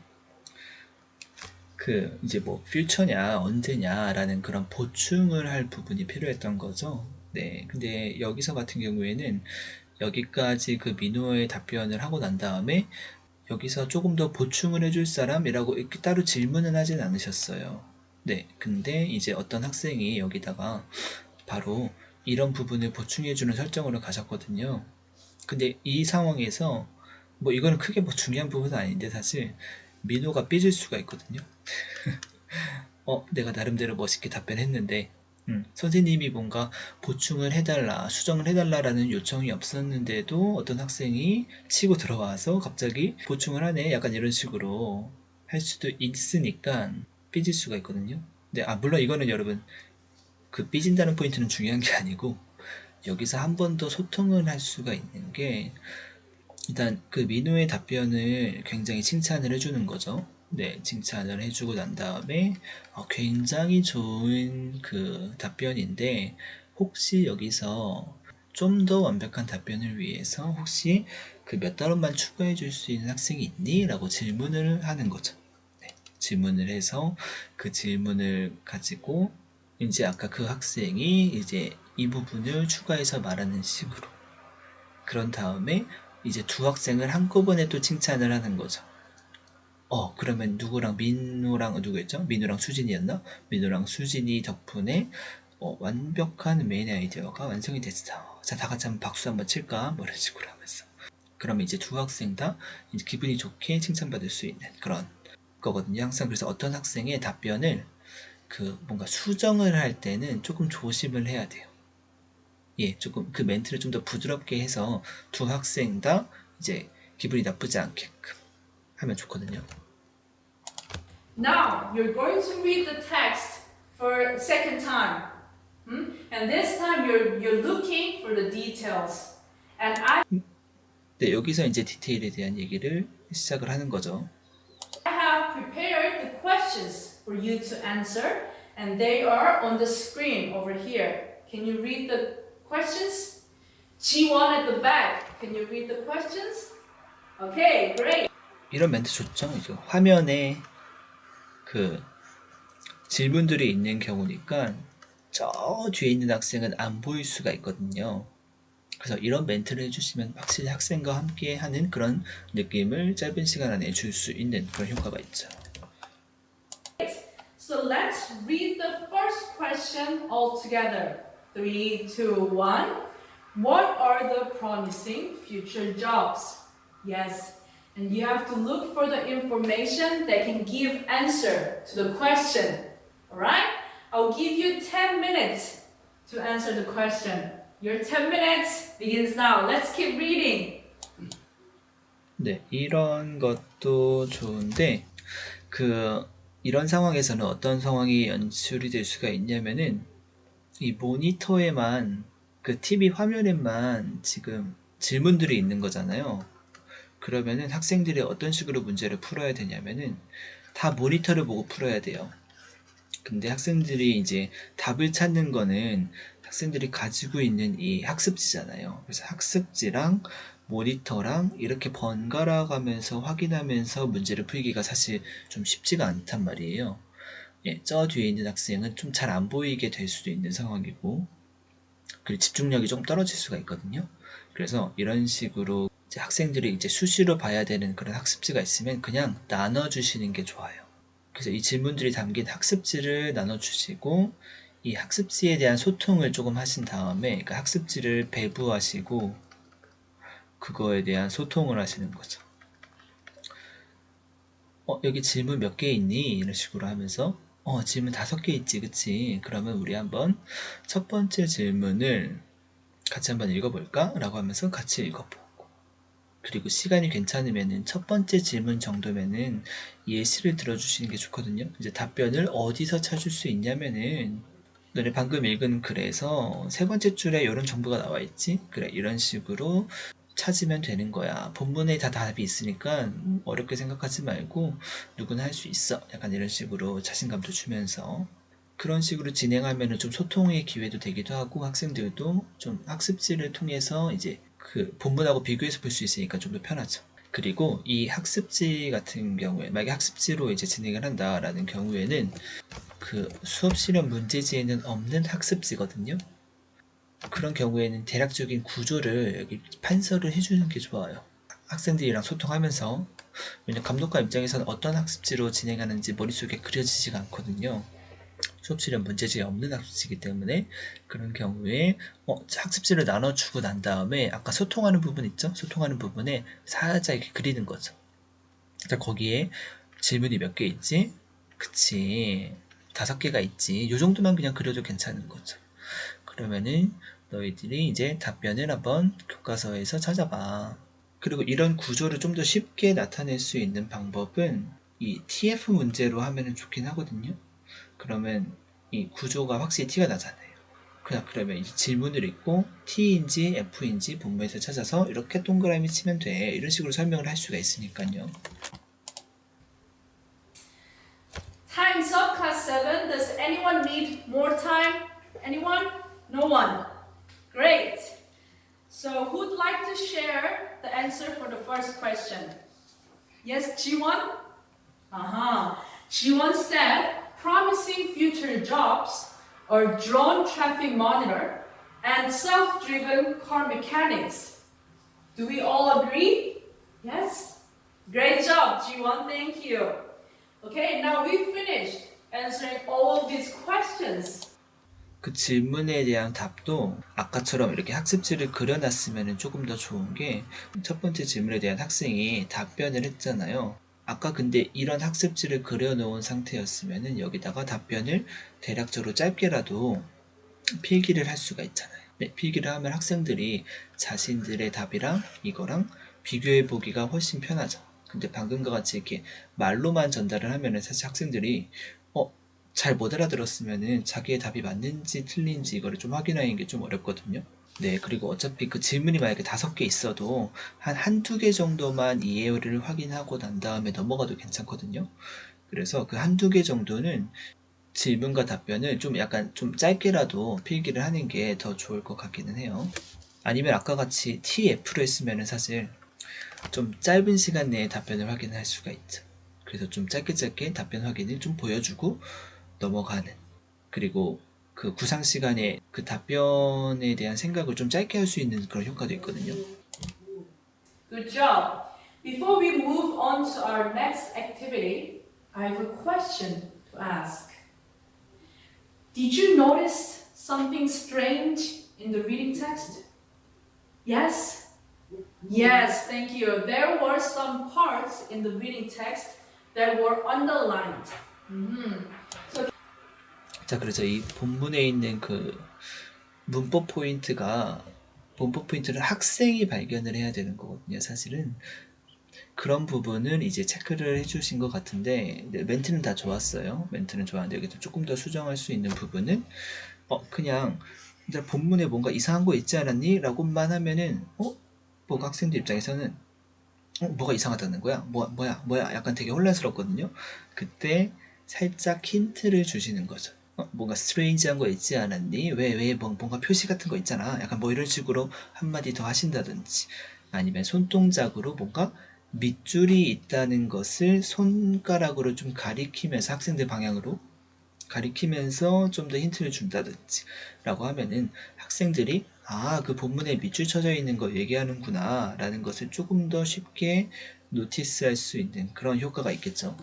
그 이제 뭐 퓨처냐 언제냐라는 그런 보충을 할 부분이 필요했던 거죠. 네, 근데 여기서 같은 경우에는 여기까지 그 민호의 답변을 하고 난 다음에 여기서 조금 더 보충을 해줄 사람이라고 이렇게 따로 질문은 하진 않으셨어요. 네, 근데 이제 어떤 학생이 여기다가 바로 이런 부분을 보충해주는 설정으로 가셨거든요. 근데 이 상황에서 뭐 이거는 크게 뭐 중요한 부분은 아닌데 사실 민호가 삐질 수가 있거든요. 내가 나름대로 멋있게 답변했는데 선생님이 뭔가 보충을 해달라, 수정을 해달라라는 요청이 없었는데도 어떤 학생이 치고 들어와서 갑자기 보충을 하네 약간 이런 식으로 할 수도 있으니까 삐질 수가 있거든요. 네, 물론 이거는 여러분 그 삐진다는 포인트는 중요한 게 아니고 여기서 한 번 더 소통을 할 수가 있는 게 일단 그 민호의 답변을 굉장히 칭찬을 해주는 거죠. 네, 칭찬을 해주고 난 다음에 굉장히 좋은 그 답변인데 혹시 여기서 좀 더 완벽한 답변을 위해서 혹시 그 몇 단원만 추가해 줄 수 있는 학생이 있니? 라고 질문을 하는 거죠. 네, 질문을 해서 그 질문을 가지고 이제 아까 그 학생이 이제 이 부분을 추가해서 말하는 식으로 그런 다음에 이제 두 학생을 한꺼번에 또 칭찬을 하는 거죠. 그러면 누구랑 민호랑 누구였죠? 민호랑 수진이었나? 민호랑 수진이 덕분에 완벽한 메인 아이디어가 완성이 됐어. 자, 다 같이 한번 박수 한번 칠까? 뭐 이런 식으로 하면서. 그러면 이제 두 학생 다 이제 기분이 좋게 칭찬받을 수 있는 그런 거거든요. 항상 그래서 어떤 학생의 답변을 그 뭔가 수정을 할 때는 조금 조심을 해야 돼요. 예, 조금 그 멘트를 좀 더 부드럽게 해서 두 학생 다 이제 기분이 나쁘지 않게끔 하면 좋거든요. Now you're going to read the text for a second time. And this time you're looking for the details. And 네, 여기서 이제 디테일에 대한 얘기를 시작을 하는 거죠. I have prepared the questions for you to answer, and they are on the screen over here. Can you read the questions? G1 at the back. Can you read the questions? Okay, great. 이런 멘트 좋죠? 이제 화면에 그 질문들이 있는 경우니까 저 뒤에 있는 학생은 안 보일 수가 있거든요. 그래서 이런 멘트를 해주시면 확실히 학생과 함께 하는 그런 느낌을 짧은 시간 안에 줄 수 있는 그런 효과가 있죠. So let's read the first question all together. 3, 2, 1. What are the promising future jobs? Yes, and you have to look for the information that can give answer to the question. Alright? I'll give you 10 minutes to answer the question. Your 10 minutes begins now. Let's keep reading. 네, 이런 것도 좋은데 이런 상황에서는 어떤 상황이 연출이 될 수가 있냐면은 이 모니터에만 그 TV 화면에만 지금 질문들이 있는 거잖아요. 그러면은 학생들이 어떤 식으로 문제를 풀어야 되냐면은 다 모니터를 보고 풀어야 돼요. 근데 학생들이 이제 답을 찾는 거는 학생들이 가지고 있는 이 학습지잖아요. 그래서 학습지랑 모니터랑 이렇게 번갈아 가면서 확인하면서 문제를 풀기가 사실 좀 쉽지가 않단 말이에요. 예, 저 뒤에 있는 학생은 좀 잘 안 보이게 될 수도 있는 상황이고, 그리고 집중력이 좀 떨어질 수가 있거든요. 그래서 이런 식으로 이제 학생들이 이제 수시로 봐야 되는 그런 학습지가 있으면 그냥 나눠주시는 게 좋아요. 그래서 이 질문들이 담긴 학습지를 나눠주시고, 이 학습지에 대한 소통을 조금 하신 다음에 그 학습지를 배부하시고 그거에 대한 소통을 하시는 거죠. 여기 질문 몇 개 있니? 이런 식으로 하면서 질문 5개 있지, 그치? 그러면 우리 한번 첫 번째 질문을 같이 한번 읽어볼까? 라고 하면서 같이 읽어보고, 그리고 시간이 괜찮으면은 첫 번째 질문 정도면은 예시를 들어주시는 게 좋거든요. 이제 답변을 어디서 찾을 수 있냐면은 너네 방금 읽은 글에서 세 번째 줄에 이런 정보가 나와 있지? 그래, 이런 식으로 찾으면 되는 거야. 본문에 다 답이 있으니까 어렵게 생각하지 말고 누구나 할 수 있어. 약간 이런 식으로 자신감도 주면서 그런 식으로 진행하면 좀 소통의 기회도 되기도 하고 학생들도 좀 학습지를 통해서 이제 그 본문하고 비교해서 볼 수 있으니까 좀 더 편하죠. 그리고 이 학습지 같은 경우에 만약에 학습지로 이제 진행을 한다라는 경우에는 그 수업 실험 문제지에는 없는 학습지거든요. 그런 경우에는 대략적인 구조를 여기 판서를 해주는 게 좋아요. 학생들이랑 소통하면서, 왜냐면 감독관 입장에서는 어떤 학습지로 진행하는지 머릿속에 그려지지가 않거든요. 수업 실험 문제지에 없는 학습지이기 때문에 그런 경우에 학습지를 나눠주고 난 다음에 아까 소통하는 부분 있죠? 소통하는 부분에 살짝 이렇게 그리는 거죠. 자, 거기에 질문이 몇 개 있지? 그치. 5개가 있지. 요 정도만 그냥 그려도 괜찮은 거죠. 그러면은 너희들이 이제 답변을 한번 교과서에서 찾아봐. 그리고 이런 구조를 좀 더 쉽게 나타낼 수 있는 방법은 이 TF 문제로 하면 좋긴 하거든요. 그러면 이 구조가 확실히 티가 나잖아요. 그러면 이 질문을 읽고 T인지 F인지 본문에서 찾아서 이렇게 동그라미 치면 돼. 이런 식으로 설명을 할 수가 있으니까요. Time's up, class 7. Does anyone need more time? Anyone? No one. Great. So who'd like to share the answer for the first question? Yes, G1? G1 said promising future jobs are drone traffic monitor and self-driven car mechanics. Do we all agree? Yes? Great job, G1. Thank you. Okay, now we finished answering all of these questions. 그 질문에 대한 답도 아까처럼 이렇게 학습지를 그려놨으면 조금 더 좋은 게, 첫 번째 질문에 대한 학생이 답변을 했잖아요. 아까 근데 이런 학습지를 그려놓은 상태였으면 여기다가 답변을 대략적으로 짧게라도 필기를 할 수가 있잖아요. 네, 필기를 하면 학생들이 자신들의 답이랑 이거랑 비교해 보기가 훨씬 편하죠. 근데 방금과 같이 이렇게 말로만 전달을 하면은 사실 학생들이 잘 못 알아들었으면은 자기의 답이 맞는지 틀린지 이거를 좀 확인하는 게 좀 어렵거든요. 네, 그리고 어차피 그 질문이 만약에 5개 있어도 한두 개 정도만 이해를 확인하고 난 다음에 넘어가도 괜찮거든요. 그래서 그 한두 개 정도는 질문과 답변을 좀 약간 좀 짧게라도 필기를 하는 게 더 좋을 것 같기는 해요. 아니면 아까 같이 TF로 했으면 사실 좀 짧은 시간 내에 답변을 확인할 수가 있죠. 그래서 좀 짧게 답변 확인을 좀 보여주고 넘어가는, 그리고 그 구상 시간에 그 답변에 대한 생각을 좀 짧게 할 수 있는 그런 효과도 있거든요. Good job. Before we move on to our next activity, I have a question to ask. Did you notice something strange in the reading text? Yes? Yes, thank you. There were some parts in the reading text that were underlined. 자, 그래서 이 본문에 있는 문법 포인트를 학생이 발견을 해야 되는 거거든요, 사실은. 그런 부분은 이제 체크를 해주신 것 같은데, 네, 멘트는 다 좋았어요. 멘트는 좋았는데, 여기서 조금 더 수정할 수 있는 부분은, 그냥, 이제 본문에 뭔가 이상한 거 있지 않았니? 라고만 하면은, 뭐 학생들 입장에서는, 뭐가 이상하다는 거야? 뭐야? 약간 되게 혼란스럽거든요. 그때 살짝 힌트를 주시는 거죠. 뭔가 스트레인지한 거 있지 않았니? 뭔가 표시 같은 거 있잖아. 약간 뭐 이런 식으로 한마디 더 하신다든지. 아니면 손동작으로 뭔가 밑줄이 있다는 것을 손가락으로 좀 가리키면서 학생들 방향으로 가리키면서 좀 더 힌트를 준다든지 라고 하면은 학생들이 그 본문에 밑줄 쳐져 있는 거 얘기하는구나 라는 것을 조금 더 쉽게 노티스할 수 있는 그런 효과가 있겠죠.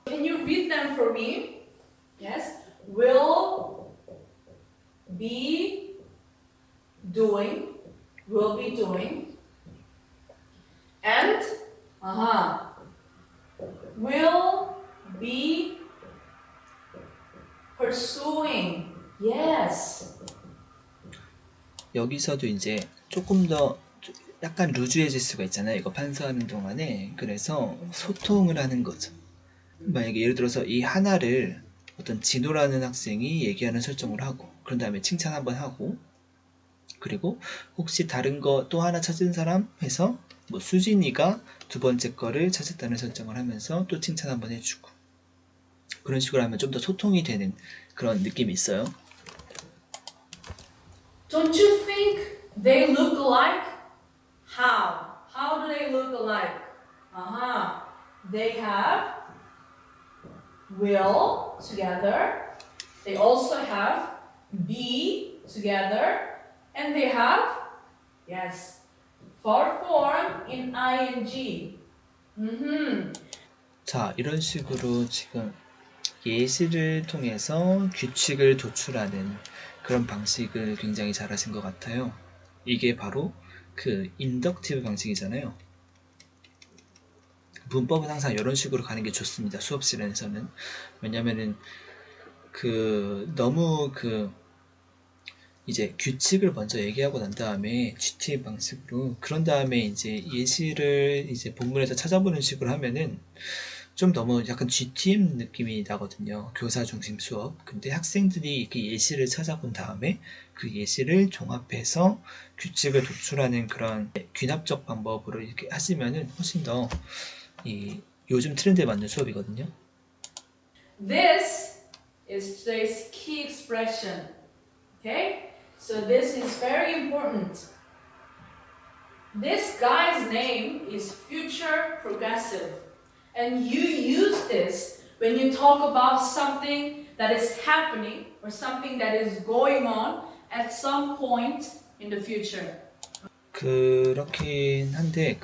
Can you read them for me? Yes. Will be doing. Will be doing. And will be pursuing. Yes. 여기서도 이제 조금 더 약간 루즈해질 수가 있잖아요. 이거 판서하는 동안에. 그래서 소통을 하는 거죠. 만약에 예를 들어서 이 하나를 어떤 진호라는 학생이 얘기하는 설정을 하고 그런 다음에 칭찬 한번 하고 그리고 혹시 다른 거 또 하나 찾은 사람 해서 뭐 수진이가 두 번째 거를 찾았다는 설정을 하면서 또 칭찬 한번 해주고 그런 식으로 하면 좀 더 소통이 되는 그런 느낌이 있어요. Don't you think they look alike? How? How do they look alike? They have will together. They also have be together. And they have, yes, for form in ing. 자, 이런 식으로 지금 예시를 통해서 규칙을 도출하는 그런 방식을 굉장히 잘하신 것 같아요. 이게 바로 그 인덕티브 방식이잖아요. 문법은 항상 이런 식으로 가는 게 좋습니다. 수업실에서는. 왜냐면은 너무 이제 규칙을 먼저 얘기하고 난 다음에 GT 방식으로 그런 다음에 이제 예시를 이제 본문에서 찾아보는 식으로 하면은 좀 너무 약간 GTM 느낌이 나거든요. 교사 중심 수업. 근데 학생들이 그 예시를 찾아본 다음에 그 예시를 종합해서 규칙을 도출하는 그런 귀납적 방법으로 이렇게 하시면은 훨씬 더 이 요즘 트렌드에 맞는 수업이거든요. This is today's key expression. Okay? So this is very important. This guy's name is future progressive. And you use this when you talk about something that is happening or something that is going on at some point in the future. 그렇긴 한데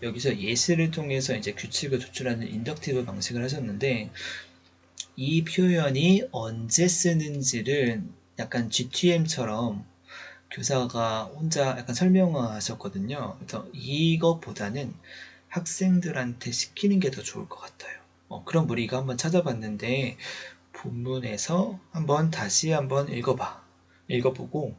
여기서 예시를 통해서 이제 규칙을 도출하는 인덕티브 방식을 하셨는데 이 표현이 언제 쓰는지를 약간 GTM처럼 교사가 혼자 약간 설명하셨거든요. 그래서 이것보다는 학생들한테 시키는 게 더 좋을 것 같아요. 그럼 우리 이거 한번 찾아봤는데 본문에서 다시 한번 읽어보고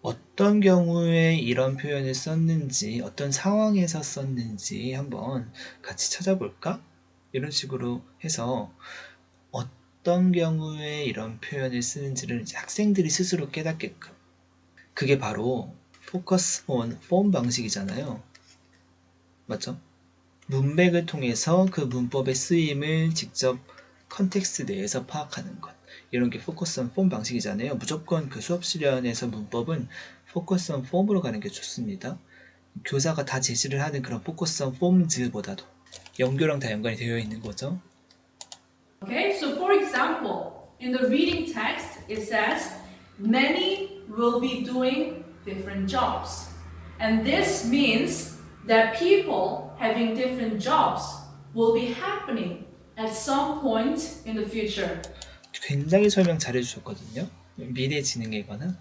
어떤 경우에 이런 표현을 썼는지 어떤 상황에서 썼는지 한번 같이 찾아볼까? 이런 식으로 해서 어떤 경우에 이런 표현을 쓰는지를 이제 학생들이 스스로 깨닫게끔 그게 바로 포커스 온 폼 방식이잖아요. 맞죠? 문맥을 통해서 그 문법의 쓰임을 직접 컨텍스트 내에서 파악하는 것. 이런 게 포커스 온 폼 방식이잖아요. 무조건 그 수업 실현에서 문법은 포커스 온 폼으로 가는 게 좋습니다. 교사가 다 제시를 하는 그런 포커스 온 폼즈보다도 연교랑 다 연관이 되어 있는 거죠. Okay, so for example, in the reading text, it says, many will be doing different jobs. And this means that people having different jobs will be happening at some point in the future. 굉장히 설명 잘 해주셨거든요. 미래 지능에 관한.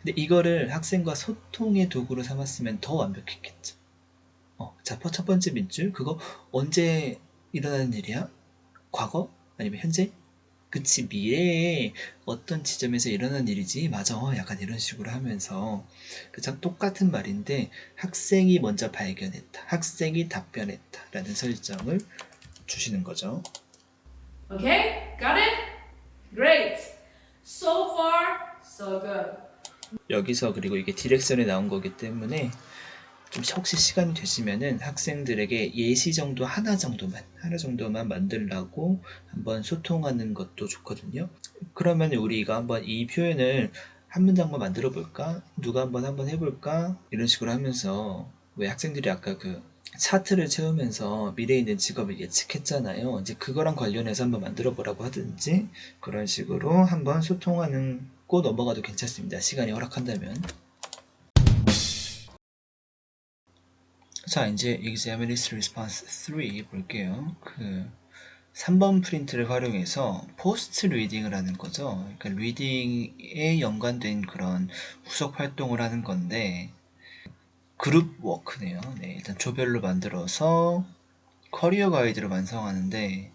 근데 이거를 학생과 소통의 도구로 삼았으면 더 완벽했겠죠. 자, 첫 번째 밑줄. 그거 언제 일어나는 일이야? 과거? 아니면 현재? 그치, 미래에 어떤 지점에서 일어난 일이지? 맞아. 약간 이런 식으로 하면서 그참 똑같은 말인데 학생이 먼저 발견했다. 학생이 답변했다. 라는 설정을 주시는 거죠. Okay? Got it? Great. So far, so good. 여기서 그리고 이게 디렉션에 나온 거기 때문에 좀 혹시 시간이 되시면은 학생들에게 예시 정도 하나 정도만 만들라고 한번 소통하는 것도 좋거든요. 그러면 우리가 한번 이 표현을 한 문장만 만들어 볼까? 누가 한번 해볼까? 이런 식으로 하면서 왜 학생들이 아까 그 차트를 채우면서 미래에 있는 직업을 예측했잖아요. 이제 그거랑 관련해서 한번 만들어 보라고 하든지 그런 식으로 한번 소통하는 고 넘어가도 괜찮습니다. 시간이 허락한다면. 자, 이제 examination response 3 볼게요. 3번 프린트를 활용해서 포스트 리딩을 하는 거죠. 그러니까 리딩에 연관된 그런 후속 활동을 하는 건데 그룹 워크네요. 네, 일단 조별로 만들어서 커리어 가이드를 완성하는데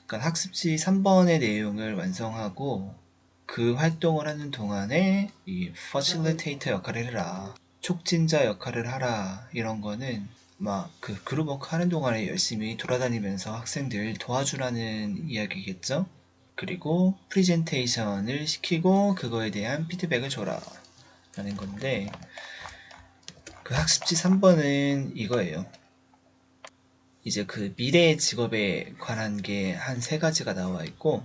그러니까 학습지 3번의 내용을 완성하고 그 활동을 하는 동안에 이 facilitator 역할을 해라. 촉진자 역할을 하라. 이런 거는 막 그 그룹워크 하는 동안에 열심히 돌아다니면서 학생들 도와주라는 이야기겠죠? 그리고 프리젠테이션을 시키고 그거에 대한 피드백을 줘라. 라는 건데 그 학습지 3번은 이거예요. 이제 그 미래의 직업에 관한 게 한 세 가지가 나와 있고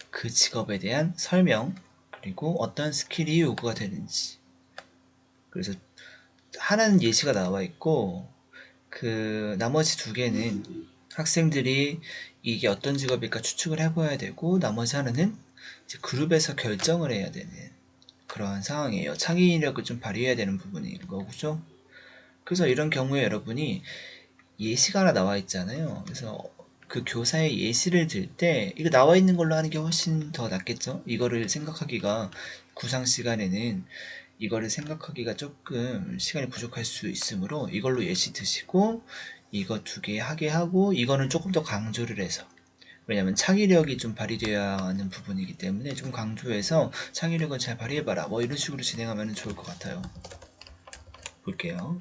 그 직업에 대한 설명 그리고 어떤 스킬이 요구가 되는지 그래서 하나는 예시가 나와 있고 그 나머지 두 개는 학생들이 이게 어떤 직업일까 추측을 해봐야 되고 나머지 하나는 이제 그룹에서 결정을 해야 되는 그런 상황이에요. 창의력을 좀 발휘해야 되는 부분인 거죠. 그래서 이런 경우에 여러분이 예시가 하나 나와 있잖아요. 그래서 그 교사의 예시를 들 때 이거 나와 있는 걸로 하는 게 훨씬 더 낫겠죠? 이거를 생각하기가 구상 시간에는 이거를 생각하기가 조금 시간이 부족할 수 있으므로 이걸로 예시 드시고 이거 두 개 하게 하고 이거는 조금 더 강조를 해서 왜냐면 창의력이 좀 발휘되어야 하는 부분이기 때문에 좀 강조해서 창의력을 잘 발휘해봐라 뭐 이런 식으로 진행하면 좋을 것 같아요. 볼게요.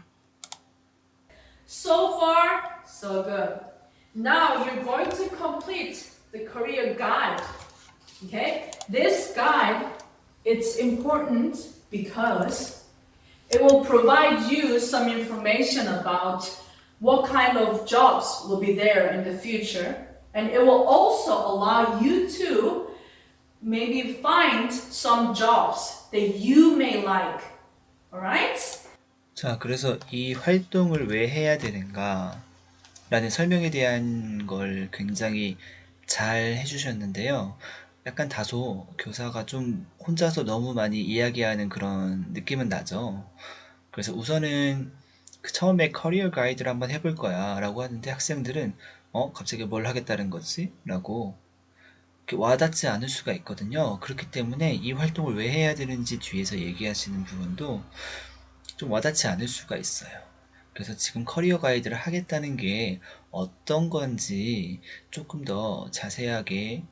So far, so good. Now you're going to complete the career guide. Okay? This guide, it's important because it will provide you some information about what kind of jobs will be there in the future. And it will also allow you to maybe find some jobs that you may like. Alright? 자, 그래서 이 활동을 왜 해야 되는가 라는 설명에 대한 걸 굉장히 잘 해주셨는데요. 약간 다소 교사가 좀 혼자서 너무 많이 이야기하는 그런 느낌은 나죠. 그래서 우선은 그 처음에 커리어 가이드를 한번 해볼 거야 라고 하는데 학생들은 갑자기 뭘 하겠다는 거지? 라고 와닿지 않을 수가 있거든요. 그렇기 때문에 이 활동을 왜 해야 되는지 뒤에서 얘기하시는 부분도 좀 와닿지 않을 수가 있어요. 그래서 지금 커리어 가이드를 하겠다는 게 어떤 건지 조금 더 자세하게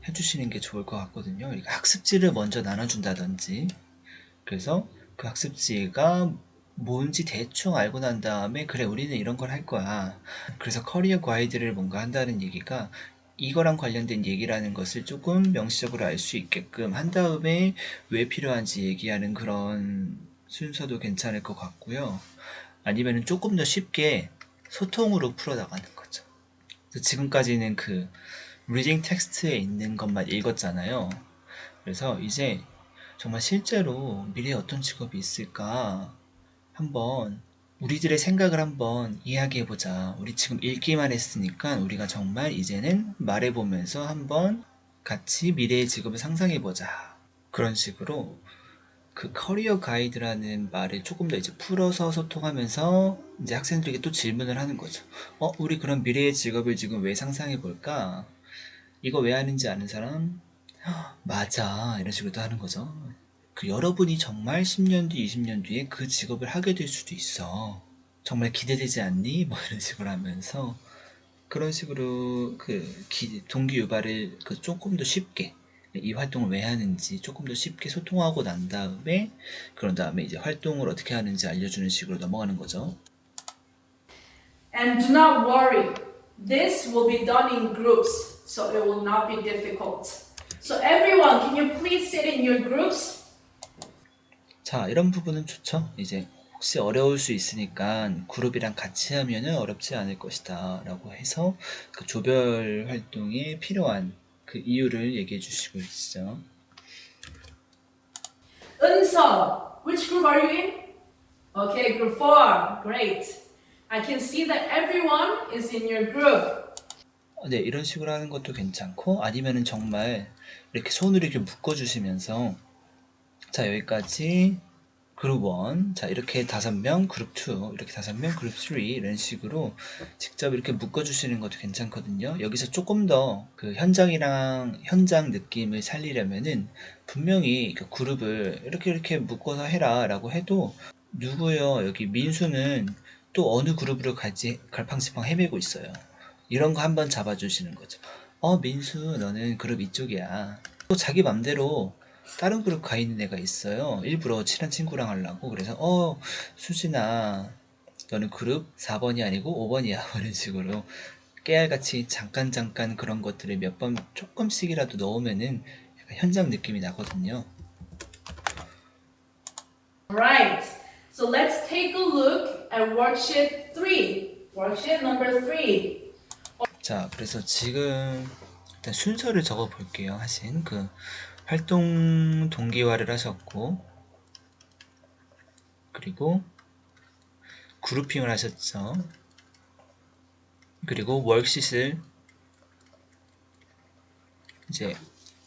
해주시는 게 좋을 것 같거든요. 그러니까 학습지를 먼저 나눠준다든지, 그래서 그 학습지가 뭔지 대충 알고 난 다음에, 그래, 우리는 이런 걸 할 거야. 그래서 커리어 가이드를 뭔가 한다는 얘기가 이거랑 관련된 얘기라는 것을 조금 명시적으로 알 수 있게끔 한 다음에 왜 필요한지 얘기하는 그런 순서도 괜찮을 것 같고요. 아니면 조금 더 쉽게 소통으로 풀어나가는 거죠. 지금까지는 그 리딩 텍스트에 있는 것만 읽었잖아요. 그래서 이제 정말 실제로 미래에 어떤 직업이 있을까 한번 우리들의 생각을 한번 이야기해보자. 우리 지금 읽기만 했으니까 우리가 정말 이제는 말해보면서 한번 같이 미래의 직업을 상상해보자. 그런 식으로 그 커리어 가이드라는 말을 조금 더 이제 풀어서 소통하면서 이제 학생들에게 또 질문을 하는 거죠. 우리 그런 미래의 직업을 지금 왜 상상해 볼까? 이거 왜 하는지 아는 사람? 맞아. 이런 식으로 또 하는 거죠. 그 여러분이 정말 10년 뒤, 20년 뒤에 그 직업을 하게 될 수도 있어. 정말 기대되지 않니? 뭐 이런 식으로 하면서 그런 식으로 동기 유발을 조금 더 쉽게 이 활동을 왜 하는지 조금 더 쉽게 소통하고 난 다음에 그런 다음에 이제 활동을 어떻게 하는지 알려주는 식으로 넘어가는 거죠. And do not worry, this will be done in groups, so it will not be difficult. So everyone, can you please sit in your groups? 자, 이런 부분은 좋죠. 이제 혹시 어려울 수 있으니까 그룹이랑 같이 하면은 어렵지 않을 것이다 라고 해서 그 조별 활동에 필요한 그 이유를 얘기해 주시고 있죠. Unsung, which group are you in? Okay, group 4. Great. I can see that everyone is in your group. 네, 이런 식으로 하는 것도 괜찮고 아니면은 정말 이렇게 손으로 이렇게 묶어주시면서 자, 여기까지 그룹 1, 자, 이렇게 5명, 그룹 2, 이렇게 5명, 그룹 3 이런 식으로 직접 이렇게 묶어주시는 것도 괜찮거든요. 여기서 조금 더 그 현장 느낌을 살리려면은 분명히 그 그룹을 이렇게 묶어서 해라 라고 해도 누구요? 여기 민수는 또 어느 그룹으로 갈지 갈팡질팡 헤매고 있어요. 이런 거 한번 잡아주시는 거죠. 민수, 너는 그룹 이쪽이야. 또 자기 맘대로 다른 그룹 가 있는 애가 있어요. 일부러 친한 친구랑 하려고. 그래서, 수진아, 너는 그룹 4번이 아니고 5번이야. 이런 식으로 깨알같이 잠깐 그런 것들을 몇 번 조금씩이라도 넣으면은 약간 현장 느낌이 나거든요. Right. So let's take a look at worksheet 3. Worksheet number 3. 자, 그래서 지금 일단 순서를 적어 볼게요. 하신 그 활동 동기화를 하셨고, 그리고 그룹핑을 하셨죠. 그리고 월시트를 이제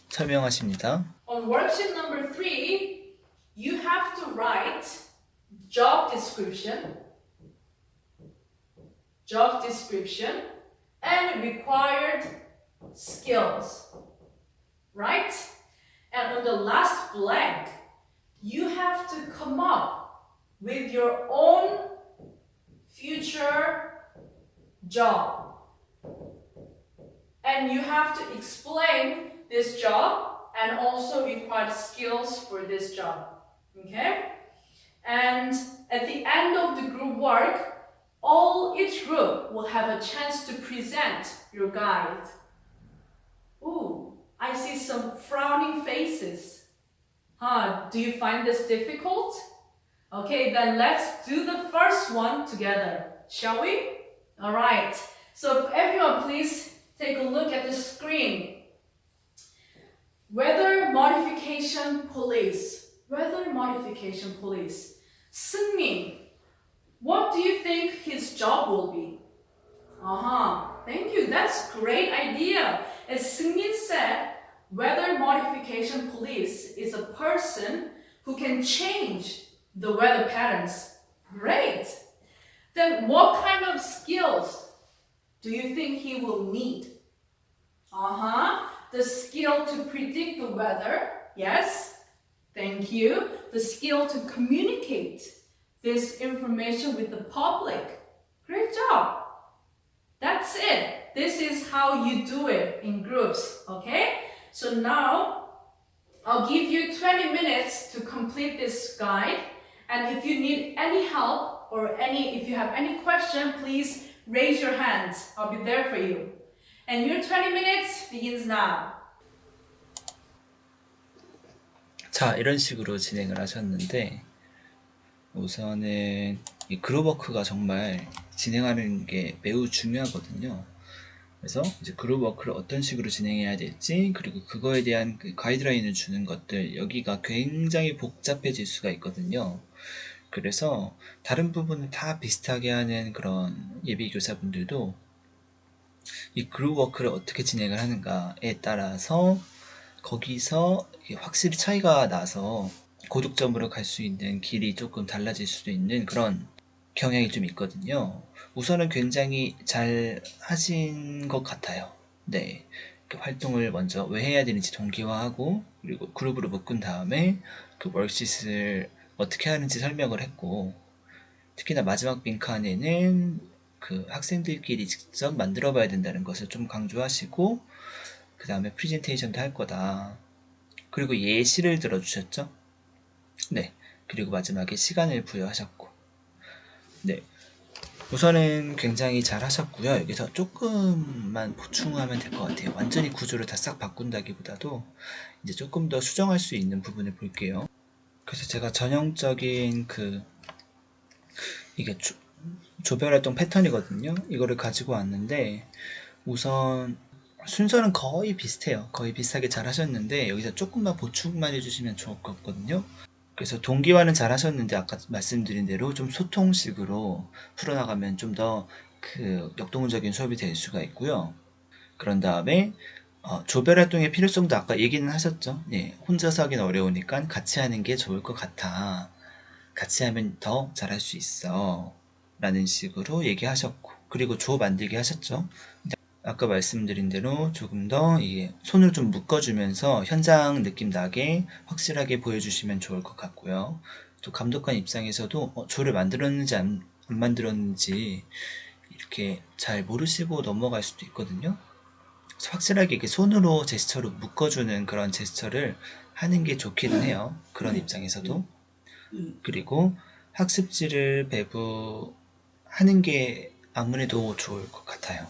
설명하십니다. On worksheet number 3, you have to write job description, and required skills, right? And on the last blank, you have to come up with your own future job. And you have to explain this job and also required skills for this job. Okay? And at the end of the group work, each group will have a chance to present your guide. Ooh, I see some frowning faces. Do you find this difficult? Okay, then let's do the first one together, shall we? All right. So everyone, please take a look at the screen. Weather modification police. Seungmin, what do you think his job will be? Thank you. That's a great idea. As Seungmin said, weather modification police is a person who can change the weather patterns. Great. Then what kind of skills do you think he will need? The skill to predict the weather. Yes. Thank you. The skill to communicate this information with the public. Great job. That's it. This is how you do it in groups, okay? So now, I'll give you 20 minutes to complete this guide. And if you need any help or if you have any question, please raise your hands. I'll be there for you. And your 20 minutes begins now. 자, 이런 식으로 진행을 하셨는데 우선은 이 그룹워크가 정말 진행하는 게 매우 중요하거든요. 그래서 이제 그룹워크를 어떤 식으로 진행해야 될지 그리고 그거에 대한 그 가이드라인을 주는 것들 여기가 굉장히 복잡해질 수가 있거든요. 그래서 다른 부분을 다 비슷하게 하는 그런 예비교사분들도 이 그룹워크를 어떻게 진행을 하는가에 따라서 거기서 확실히 차이가 나서 고득점으로 갈 수 있는 길이 조금 달라질 수도 있는 그런 경향이 좀 있거든요. 우선은 굉장히 잘 하신 것 같아요. 네. 활동을 먼저 왜 해야 되는지 동기화하고 그리고 그룹으로 묶은 다음에 그 월시트를 어떻게 하는지 설명을 했고 특히나 마지막 빈칸에는 그 학생들끼리 직접 만들어 봐야 된다는 것을 좀 강조하시고, 그 다음에 프레젠테이션도 할 거다. 그리고 예시를 들어주셨죠? 네. 그리고 마지막에 시간을 부여하셨고. 네. 우선은 굉장히 잘 하셨고요. 여기서 조금만 보충하면 될 것 같아요. 완전히 구조를 다 싹 바꾼다기보다도 이제 조금 더 수정할 수 있는 부분을 볼게요. 그래서 제가 전형적인 이게 조별활동 패턴이거든요. 이거를 가지고 왔는데, 우선 순서는 거의 비슷해요. 거의 비슷하게 잘 하셨는데 여기서 조금만 보충만 해주시면 좋을 것 같거든요. 그래서 동기화는 잘 하셨는데 아까 말씀드린 대로 좀 소통식으로 풀어나가면 좀 더 그 역동적인 수업이 될 수가 있고요. 그런 다음에 조별활동의 필요성도 아까 얘기는 하셨죠. 예, 혼자서 하긴 어려우니까 같이 하는 게 좋을 것 같아. 같이 하면 더 잘할 수 있어. 라는 식으로 얘기하셨고, 그리고 조 만들기 하셨죠. 아까 말씀드린 대로 조금 더 손을 좀 묶어주면서 현장 느낌 나게 확실하게 보여주시면 좋을 것 같고요. 또 감독관 입장에서도 조를 만들었는지 안 만들었는지 이렇게 잘 모르시고 넘어갈 수도 있거든요. 그래서 확실하게 이렇게 손으로 제스처로 묶어주는 그런 제스처를 하는 게 좋기는 해요. 그런 입장에서도. 그리고 학습지를 배부하는 게 아무래도 좋을 것 같아요.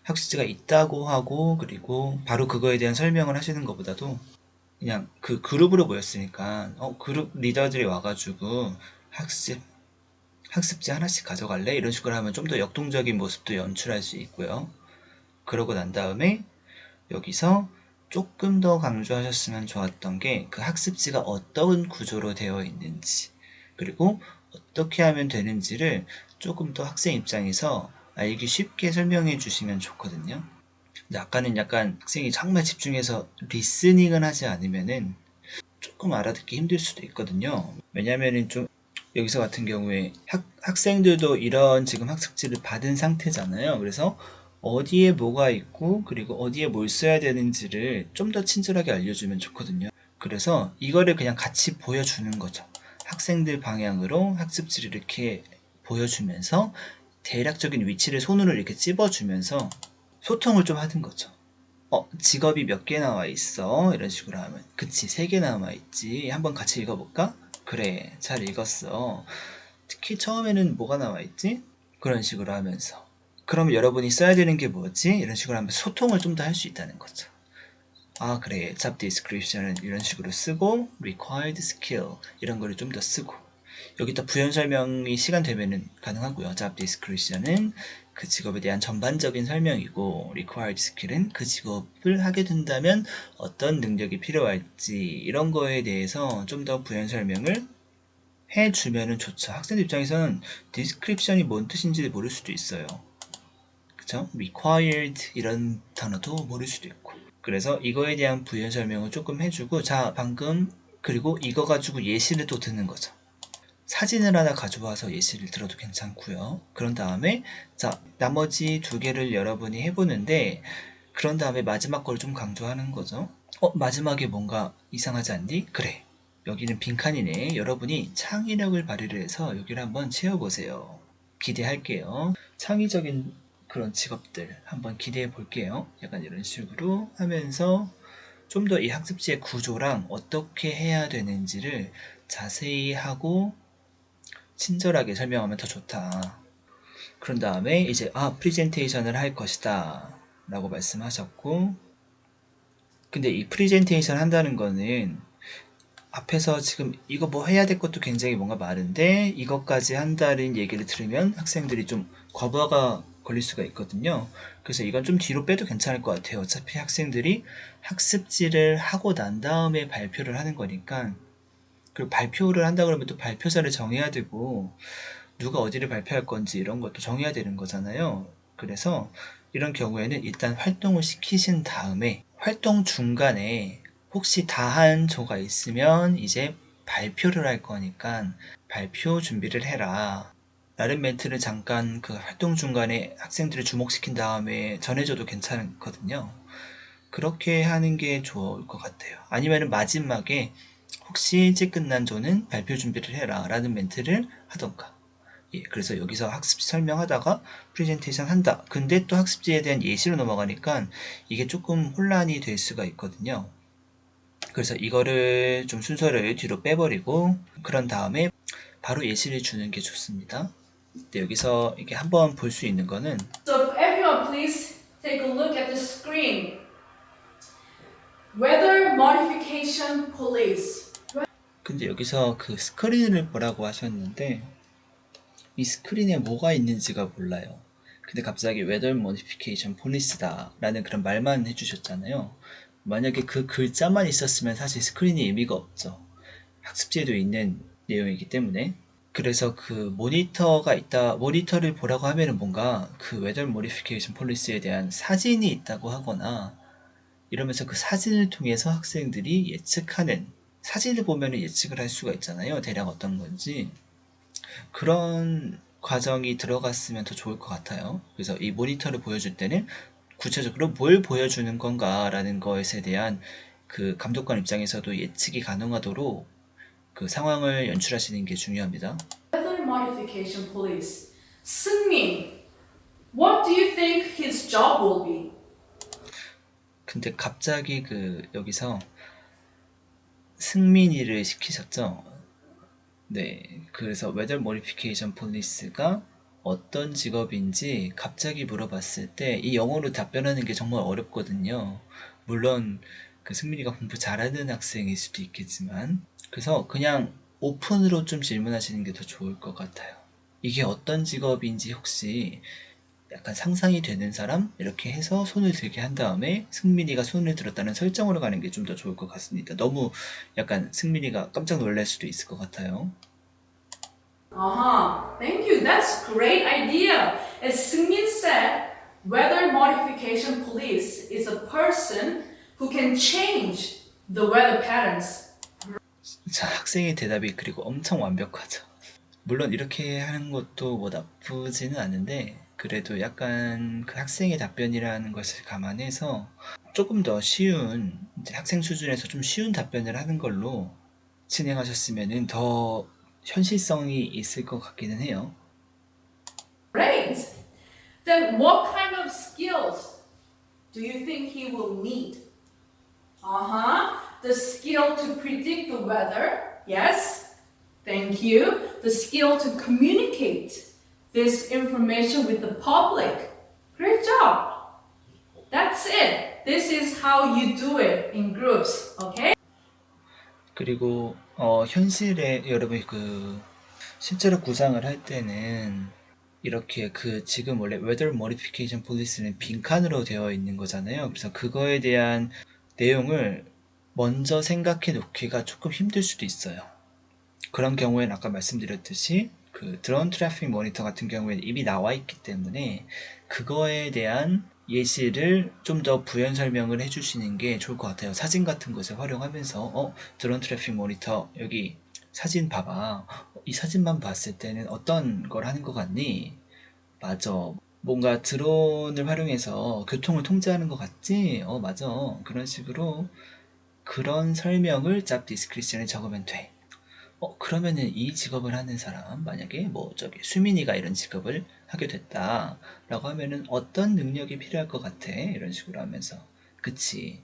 학습지가 있다고 하고, 그리고 바로 그거에 대한 설명을 하시는 것보다도 그냥 그 그룹으로 모였으니까 그룹 리더들이 와가지고 학습지 하나씩 가져갈래? 이런 식으로 하면 좀 더 역동적인 모습도 연출할 수 있고요. 그러고 난 다음에 여기서 조금 더 강조하셨으면 좋았던 게 그 학습지가 어떤 구조로 되어 있는지, 그리고 어떻게 하면 되는지를 조금 더 학생 입장에서 알기 쉽게 설명해 주시면 좋거든요. 근데 아까는 약간 학생이 정말 집중해서 리스닝을 하지 않으면은 조금 알아듣기 힘들 수도 있거든요. 왜냐면은 좀 여기서 같은 경우에 학생들도 이런 지금 학습지를 받은 상태잖아요. 그래서 어디에 뭐가 있고 그리고 어디에 뭘 써야 되는지를 좀 더 친절하게 알려주면 좋거든요. 그래서 이거를 그냥 같이 보여주는 거죠. 학생들 방향으로 학습지를 이렇게 보여주면서 대략적인 위치를 손으로 이렇게 찝어주면서 소통을 좀 하는 거죠. 직업이 몇 개 나와 있어? 이런 식으로 하면, 그치, 3개 나와 있지. 한번 같이 읽어볼까? 그래, 잘 읽었어. 특히 처음에는 뭐가 나와 있지? 그런 식으로 하면서. 그럼 여러분이 써야 되는 게 뭐지? 이런 식으로 하면 소통을 좀 더 할 수 있다는 거죠. 아, 그래, job description은 이런 식으로 쓰고, required skill, 이런 거를 좀 더 쓰고, 여기다 부연 설명이 시간 되면은 가능하고요. job description은 그 직업에 대한 전반적인 설명이고, required skill은 그 직업을 하게 된다면 어떤 능력이 필요할지 이런 거에 대해서 좀 더 부연 설명을 해주면은 좋죠. 학생들 입장에서는 description이 뭔 뜻인지 모를 수도 있어요. 그쵸? required 이런 단어도 모를 수도 있고. 그래서 이거에 대한 부연 설명을 조금 해주고, 자, 방금 그리고 이거 가지고 예시를 또 듣는 거죠. 사진을 하나 가져와서 예시를 들어도 괜찮고요. 그런 다음에 자, 나머지 2개를 여러분이 해보는데, 그런 다음에 마지막 걸 좀 강조하는 거죠. 마지막에 뭔가 이상하지 않니? 그래, 여기는 빈칸이네. 여러분이 창의력을 발휘를 해서 여기를 한번 채워보세요. 기대할게요. 창의적인 그런 직업들 한번 기대해 볼게요. 약간 이런 식으로 하면서 좀 더 이 학습지의 구조랑 어떻게 해야 되는지를 자세히 하고 친절하게 설명하면 더 좋다. 그런 다음에 이제 프리젠테이션을 할 것이다 라고 말씀하셨고, 근데 이 프리젠테이션 한다는 거는 앞에서 지금 이거 뭐 해야 될 것도 굉장히 뭔가 많은데 이것까지 한다는 얘기를 들으면 학생들이 좀 과부하가 걸릴 수가 있거든요. 그래서 이건 좀 뒤로 빼도 괜찮을 것 같아요. 어차피 학생들이 학습지를 하고 난 다음에 발표를 하는 거니까. 그리고 발표를 한다 그러면 또 발표자를 정해야 되고 누가 어디를 발표할 건지 이런 것도 정해야 되는 거잖아요. 그래서 이런 경우에는 일단 활동을 시키신 다음에 활동 중간에 혹시 다 한 조가 있으면 이제 발표를 할 거니까 발표 준비를 해라 라는 멘트를 잠깐 그 활동 중간에 학생들을 주목시킨 다음에 전해줘도 괜찮거든요. 그렇게 하는 게 좋을 것 같아요. 아니면 마지막에 혹시 일찍 끝난 조는 발표 준비를 해라 라는 멘트를 하던가. 예, 그래서 여기서 학습지 설명하다가 프레젠테이션 한다. 근데 또 학습지에 대한 예시로 넘어가니까 이게 조금 혼란이 될 수가 있거든요. 그래서 이거를 좀 순서를 뒤로 빼버리고 그런 다음에 바로 예시를 주는 게 좋습니다. 네, 여기서 이게 한번 볼 수 있는 거는 So everyone please take a look at the screen. Weather modification police. 근데 여기서 그 스크린을 보라고 하셨는데 이 스크린에 뭐가 있는지가 몰라요. 근데 갑자기 Weather Modification Police다 라는 그런 말만 해주셨잖아요. 만약에 그 글자만 있었으면 사실 스크린이 의미가 없죠. 학습지에도 있는 내용이기 때문에. 그래서 그 모니터가 있다, 모니터를 보라고 하면은 뭔가 그 Weather Modification Policy에 대한 사진이 있다고 하거나 이러면서 그 사진을 통해서 학생들이 예측하는, 사진을 보면 예측을 할 수가 있잖아요. 대략 어떤 건지. 그런 과정이 들어갔으면 더 좋을 것 같아요. 그래서 이 모니터를 보여줄 때는 구체적으로 뭘 보여주는 건가라는 것에 대한 그 감독관 입장에서도 예측이 가능하도록 그 상황을 연출하시는 게 중요합니다. Weather modification police. 승민, what do you think his job will be? 근데 갑자기 그 여기서 승민이를 시키셨죠? 네, 그래서 Weather Modification Police가 어떤 직업인지 갑자기 물어봤을 때 이 영어로 답변하는 게 정말 어렵거든요. 물론 그 승민이가 공부 잘하는 학생일 수도 있겠지만 그래서 그냥 오픈으로 좀 질문하시는 게 더 좋을 것 같아요. 이게 어떤 직업인지 혹시 약간 상상이 되는 사람? 이렇게 해서 손을 들게 한 다음에 승민이가 손을 들었다는 설정으로 가는 게 좀 더 좋을 것 같습니다. 너무 약간 승민이가 깜짝 놀랄 수도 있을 것 같아요. Thank you. That's great idea. As Seungmin said, weather modification police is a person who can change the weather patterns. 자, 학생의 대답이 그리고 엄청 완벽하죠. 물론 이렇게 하는 것도 뭐 나쁘지는 않은데 그래도 약간 그 학생의 답변이라는 것을 감안해서 조금 더 쉬운 이제 학생 수준에서 좀 쉬운 답변을 하는 걸로 진행하셨으면 더 현실성이 있을 것 같기는 해요. Great. Then what kind of skills do you think he will need? The skill to predict the weather. Yes. Thank you. The skill to communicate this information with the public. Great job. That's it. This is how you do it in groups. Okay? 그리고 현실에 여러분이 그 실제로 구상을 할 때는 이렇게 그 지금 원래 Weather Modification Policy는 빈칸으로 되어 있는 거잖아요. 그래서 그거에 대한 내용을 먼저 생각해 놓기가 조금 힘들 수도 있어요. 그런 경우에는 아까 말씀드렸듯이 그 드론 트래픽 모니터 같은 경우에는 이미 나와 있기 때문에 그거에 대한 예시를 좀 더 부연 설명을 해주시는 게 좋을 것 같아요. 사진 같은 것을 활용하면서 드론 트래픽 모니터 여기 사진 봐봐. 이 사진만 봤을 때는 어떤 걸 하는 것 같니? 맞아. 뭔가 드론을 활용해서 교통을 통제하는 것 같지? 맞아. 그런 식으로 그런 설명을 잡 디스크리션에 적으면 돼. 그러면은 이 직업을 하는 사람, 만약에 뭐 저기 수민이가 이런 직업을 하게 됐다라고 하면은 어떤 능력이 필요할 것 같아? 이런 식으로 하면서. 그치.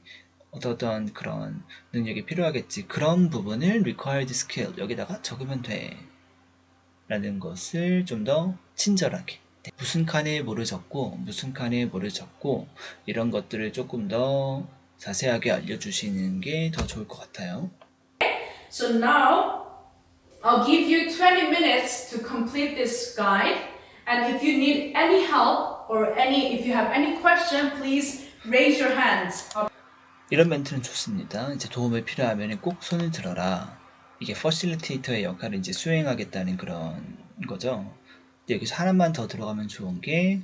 어떤 그런 능력이 필요하겠지. 그런 부분을 required skill 여기다가 적으면 돼. 라는 것을 좀 더 친절하게. 네. 무슨 칸에 뭐를 적고, 무슨 칸에 뭐를 적고, 이런 것들을 조금 더 자세하게 알려주시는 게 더 좋을 것 같아요. So now I'll give you 20 minutes to complete this guide. And if you need any help or if you have any question, please raise your hands. 이런 멘트는 좋습니다. 이제 도움이 필요하면 꼭 손을 들어라. 이게 퍼실리테이터의 역할을 이제 수행하겠다는 그런 거죠. 여기서 하나만 더 들어가면 좋은 게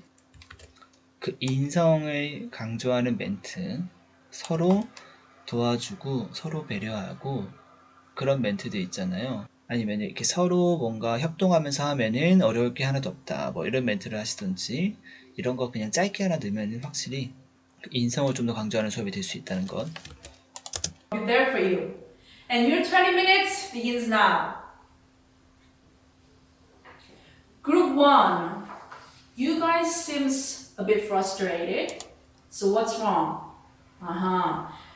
그 인성을 강조하는 멘트, 서로 도와주고 서로 배려하고 그런 멘트도 있잖아요. 아니면 이렇게 서로 뭔가 협동하면서 하면은 어려울 게 하나도 없다. 뭐 이런 멘트를 하시든지 이런 거 그냥 짧게 하나 넣으면 확실히 인성을 좀 더 강조하는 수업이 될 수 있다는 것. I'll be there for you. And your 20 minutes begins now. Group Group 1, you guys seems a bit frustrated. So what's wrong?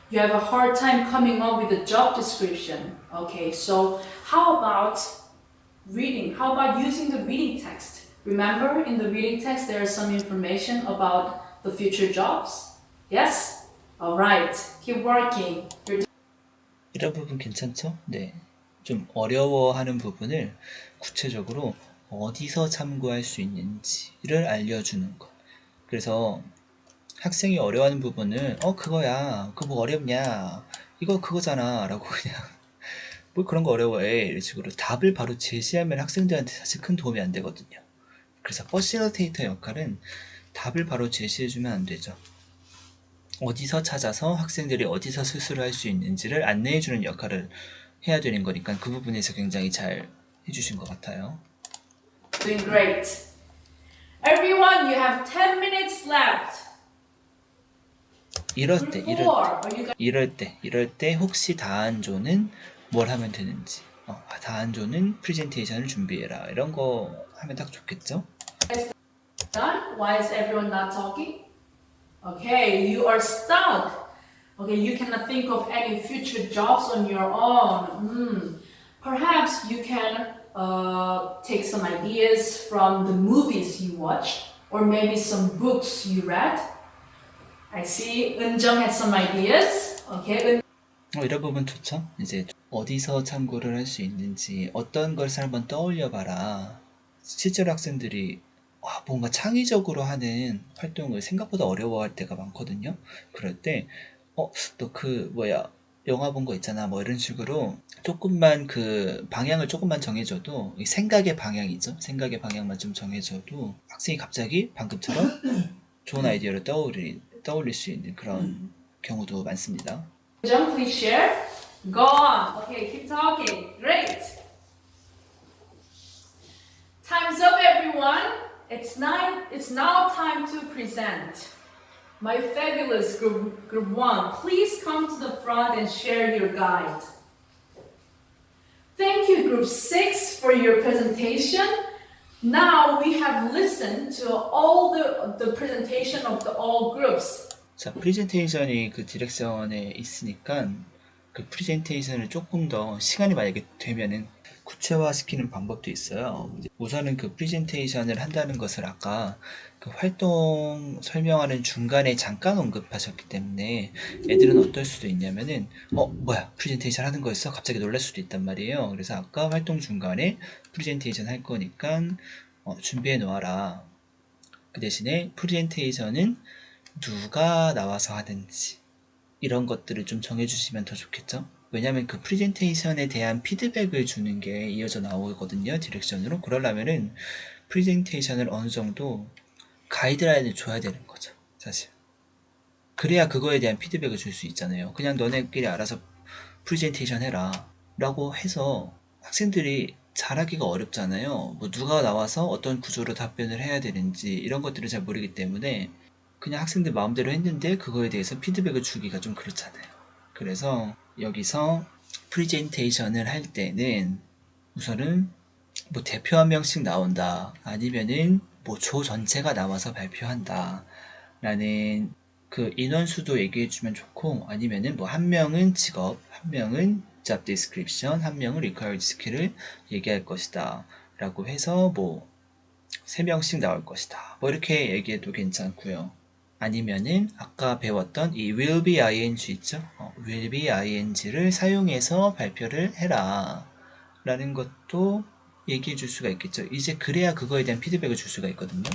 You have a hard time coming up with a job description. Okay, so how about reading? How about using the reading text? Remember, in the reading text, there is some information about the future jobs. Yes? Alright, keep working. 이런 부분 괜찮죠? 네. 좀 어려워하는 부분을 구체적으로 어디서 참고할 수 있는지를 알려주는 것. 그래서 학생이 어려워하는 부분을 그거야. 그거 뭐 어렵냐. 이거 그거잖아. 라고 그냥 뭐 그런 거 어려워해. 이런 식으로 답을 바로 제시하면 학생들한테 사실 큰 도움이 안 되거든요. 그래서 퍼실리테이터 역할은 답을 바로 제시해주면 안 되죠. 어디서 찾아서 학생들이 어디서 스스로 할 수 있는지를 안내해주는 역할을 해야 되는 거니까 그 부분에서 굉장히 잘 해주신 것 같아요. Doing great. Everyone, you have 10 minutes left. 이럴 때 Group 4, 이럴 때 혹시 다한조는 뭘 하면 되는지 다한조는 프레젠테이션을 준비해라 이런 거 하면 딱 좋겠죠? done? Why is everyone not talking? Okay, you are stuck. Okay, you cannot think of any future jobs on your own. Perhaps you can take some ideas from the movies you watch, or maybe some books you read. I see Eunjung had some ideas. Okay, 이런 부분 좋죠? 이제 어디서 참고를 할 수 있는지 어떤 것을 한번 떠올려 봐라. 실제로 학생들이 뭔가 창의적으로 하는 활동을 생각보다 어려워할 때가 많거든요. 그럴 때 너 영화 본 거 있잖아 뭐 이런 식으로 조금만 그 방향을 조금만 정해줘도 생각의 방향이죠. 생각의 방향만 좀 정해줘도 학생이 갑자기 방금처럼 좋은 아이디어를 떠올릴 수 있는 그런 경우도 많습니다. Eunjung, please share. Go on. Okay, keep talking. Great. Time's up, everyone. It's now time to present. My fabulous group 1, please come to the front and share your guide. Thank you, Group 6, for your presentation. Now we have listened to all the presentation of all groups. 자, 프레젠테이션이 그 디렉션에 있으니까 그 프레젠테이션을 조금 더 시간이 만약에 되면은 구체화시키는 방법도 있어요. 우선은 그 프레젠테이션을 한다는 것을 아까 그 활동 설명하는 중간에 잠깐 언급하셨기 때문에 애들은 어떨 수도 있냐면은 뭐야 프레젠테이션 하는 거였어? 갑자기 놀랄 수도 있단 말이에요. 그래서 아까 활동 중간에 프레젠테이션 할 거니까 준비해 놓아라. 그 대신에 프레젠테이션은 누가 나와서 하든지 이런 것들을 좀 정해주시면 더 좋겠죠? 왜냐면 그 프레젠테이션에 대한 피드백을 주는 게 이어져 나오거든요. 디렉션으로. 그러려면은 프레젠테이션을 어느 정도 가이드라인을 줘야 되는 거죠. 사실. 그래야 그거에 대한 피드백을 줄 수 있잖아요. 그냥 너네끼리 알아서 프레젠테이션 해라 라고 해서 학생들이 잘하기가 어렵잖아요. 뭐 누가 나와서 어떤 구조로 답변을 해야 되는지 이런 것들을 잘 모르기 때문에 그냥 학생들 마음대로 했는데 그거에 대해서 피드백을 주기가 좀 그렇잖아요. 그래서 여기서 프레젠테이션을 할 때는 우선은 뭐 대표 한 명씩 나온다 아니면은 뭐 조 전체가 나와서 발표한다 라는 그 인원수도 얘기해주면 좋고 아니면은 뭐 한 명은 직업, 한 명은 job description, 한 명은 required skill을 얘기할 것이다 라고 해서 뭐 3명씩 나올 것이다 뭐 이렇게 얘기해도 괜찮고요. 아니면은 아까 배웠던 이 will be ing 있죠? will be ing를 사용해서 발표를 해라 라는 것도 얘기해 줄 수가 있겠죠. 이제 그래야 그거에 대한 피드백을 줄 수가 있거든요.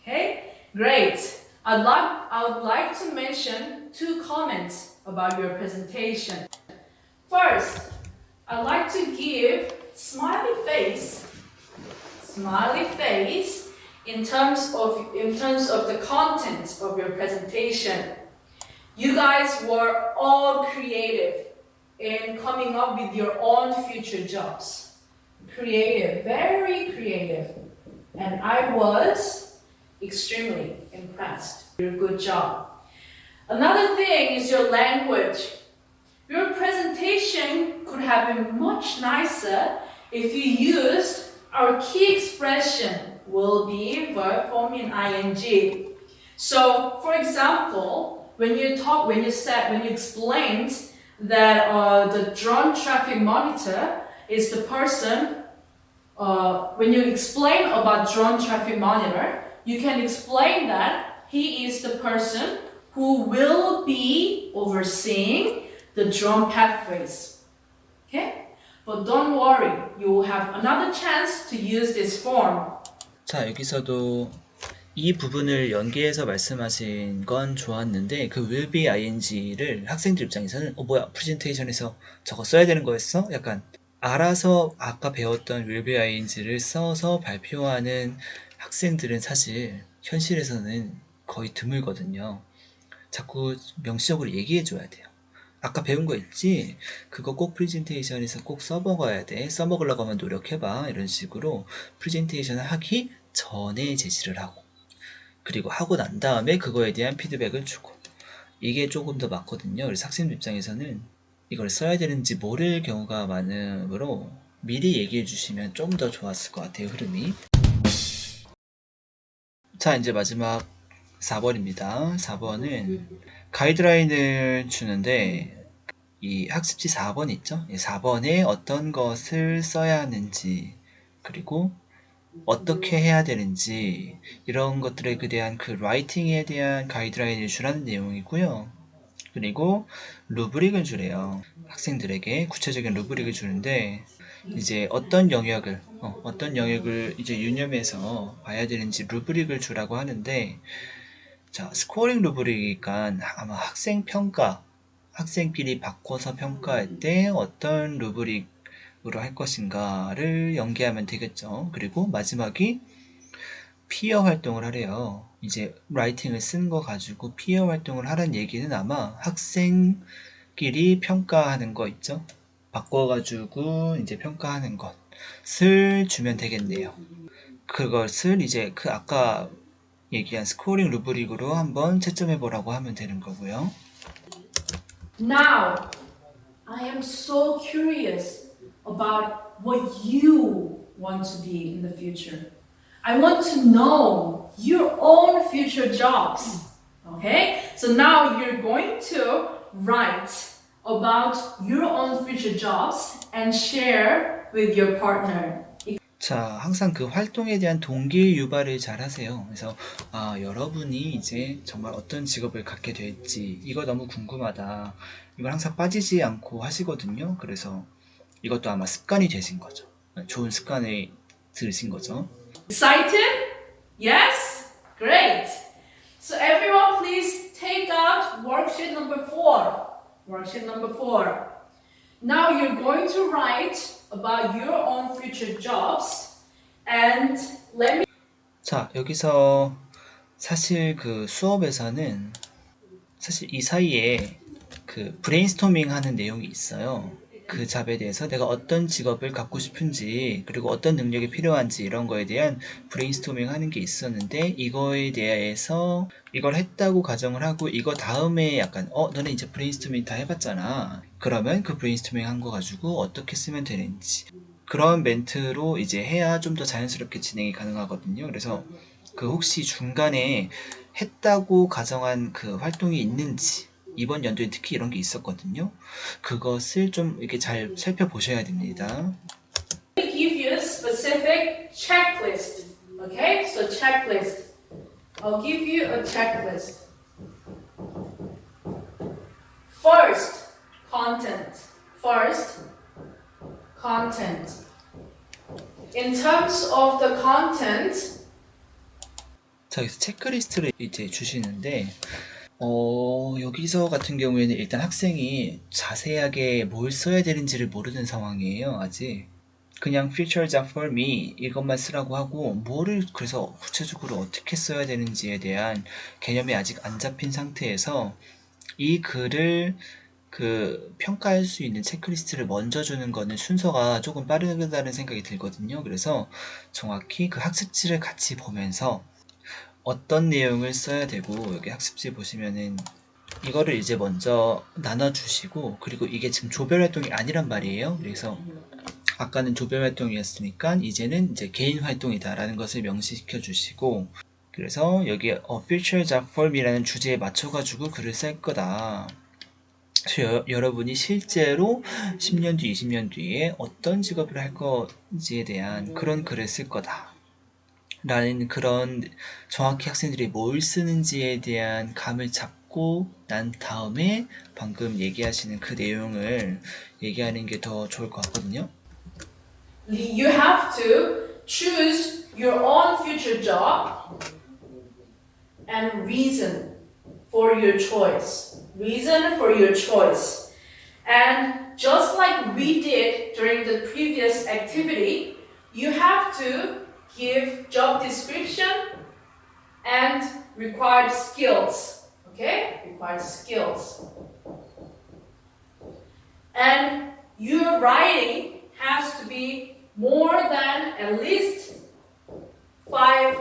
Okay, great. I would like to mention 2 comments about your presentation. First, I'd like to give smiley face in terms of the contents of your presentation. You guys were all creative in coming up with your own future jobs. Creative, very creative. And I was extremely impressed. Your good job. Another thing is your language. Your presentation could have been much nicer if you used our key expression will be verb form in ing. So, for example, when you explained that the drone traffic monitor is the person, when you explain about drone traffic monitor, you can explain that he is the person who will be overseeing the drone pathways. Okay? But don't worry, you will have another chance to use this form. 자, 여기서도 이 부분을 연계해서 말씀하신 건 좋았는데 그 will be ing를 학생들 입장에서는 뭐야 프레젠테이션에서 저거 써야 되는 거였어? 약간 알아서 아까 배웠던 will be ing를 써서 발표하는 학생들은 사실 현실에서는 거의 드물거든요. 자꾸 명시적으로 얘기해 줘야 돼요. 아까 배운 거 있지? 그거 꼭 프레젠테이션에서 꼭 써먹어야 돼. 써먹으려고 하면 노력해봐. 이런 식으로 프레젠테이션을 하기 전에 제시를 하고 그리고 하고 난 다음에 그거에 대한 피드백을 주고 이게 조금 더 맞거든요. 그래서 학생들 입장에서는 이걸 써야 되는지 모를 경우가 많으므로 미리 얘기해 주시면 좀 더 좋았을 것 같아요. 흐름이. 자, 이제 마지막 4번입니다. 4번은 가이드라인을 주는데 이 학습지 4번 있죠? 이 4번에 어떤 것을 써야 하는지 그리고 어떻게 해야 되는지 이런 것들에 대한 그 라이팅에 대한 가이드라인을 주라는 내용이고요. 그리고 루브릭을 주래요. 학생들에게 구체적인 루브릭을 주는데 이제 어떤 영역을 이제 유념해서 봐야 되는지 루브릭을 주라고 하는데 자, 스코어링 루브릭이니까 아마 학생 평가, 학생끼리 바꿔서 평가할 때 어떤 루브릭으로 할 것인가를 연계하면 되겠죠. 그리고 마지막이 피어 활동을 하래요. 이제 라이팅을 쓴 거 가지고 피어 활동을 하라는 얘기는 아마 학생끼리 평가하는 거 있죠. 바꿔가지고 이제 평가하는 것을 주면 되겠네요. 그것을 이제 그 아까 얘기한 스코어링 루브릭으로 한번 채점해 보라고 하면 되는 거고요. Now, I am so curious about what you want to be in the future. I want to know your own future jobs. Okay? So now you're going to write about your own future jobs and share with your partner. 자, 항상 그 활동에 대한 동기 유발을 잘 하세요. 그래서 여러분이 이제 정말 어떤 직업을 갖게 될지 이거 너무 궁금하다. 이걸 항상 빠지지 않고 하시거든요. 그래서 이것도 아마 습관이 되신 거죠. 좋은 습관이 들으신 거죠. Excited? Yes? Great. So everyone please take out worksheet number 4. Worksheet number 4. Now you're going to write about your own future jobs and let me 자, 여기서 사실 그 수업에서는 사실 이 사이에 그 브레인스토밍 하는 내용이 있어요. 그 잡에 대해서 내가 어떤 직업을 갖고 싶은지 그리고 어떤 능력이 필요한지 이런 거에 대한 브레인스토밍 하는 게 있었는데 이거에 대해서 이걸 했다고 가정을 하고 이거 다음에 약간 너네 이제 브레인스토밍 다 해봤잖아. 그러면 그 브레인스토밍 한 거 가지고 어떻게 쓰면 되는지 그런 멘트로 이제 해야 좀 더 자연스럽게 진행이 가능하거든요. 그래서 그 혹시 중간에 했다고 가정한 그 활동이 있는지 이번 연도에 특히 이런 게 있었거든요. 그것을 좀 이렇게 잘 살펴보셔야 됩니다. give you a specific checklist. Okay? So checklist. I'll give you a checklist. First, content. First, content. In terms of the content, 자, 여기서 체크리스트를 이제 주시는데 여기서 같은 경우에는 일단 학생이 자세하게 뭘 써야 되는지를 모르는 상황이에요, 아직. 그냥 features are for me 이것만 쓰라고 하고 뭐를 그래서 구체적으로 어떻게 써야 되는지에 대한 개념이 아직 안 잡힌 상태에서 이 글을 그 평가할 수 있는 체크리스트를 먼저 주는 거는 순서가 조금 빠르다는 생각이 들거든요. 그래서 정확히 그 학습지를 같이 보면서 어떤 내용을 써야 되고 여기 학습지 보시면은 이거를 이제 먼저 나눠주시고 그리고 이게 지금 조별 활동이 아니란 말이에요. 그래서 아까는 조별 활동이었으니까 이제는 이제 개인 활동이다라는 것을 명시시켜 주시고, 그래서 여기에 Future Job for Me라는 주제에 맞춰가지고 글을 쓸 거다. 그래서 여러분이 실제로 10년 뒤, 20년 뒤에 어떤 직업을 할 건지에 대한 그런 글을 쓸 거다. 라는 그런 정확히 학생들이 뭘 쓰는지에 대한 감을 잡고 난 다음에 방금 얘기하시는 그 내용을 얘기하는 게 더 좋을 것 같거든요. You have to choose your own future job and reason for your choice. Reason for your choice. And just like we did during the previous activity, you have to give job description and required skills. Okay? Required skills. And your writing has to be more than at least 5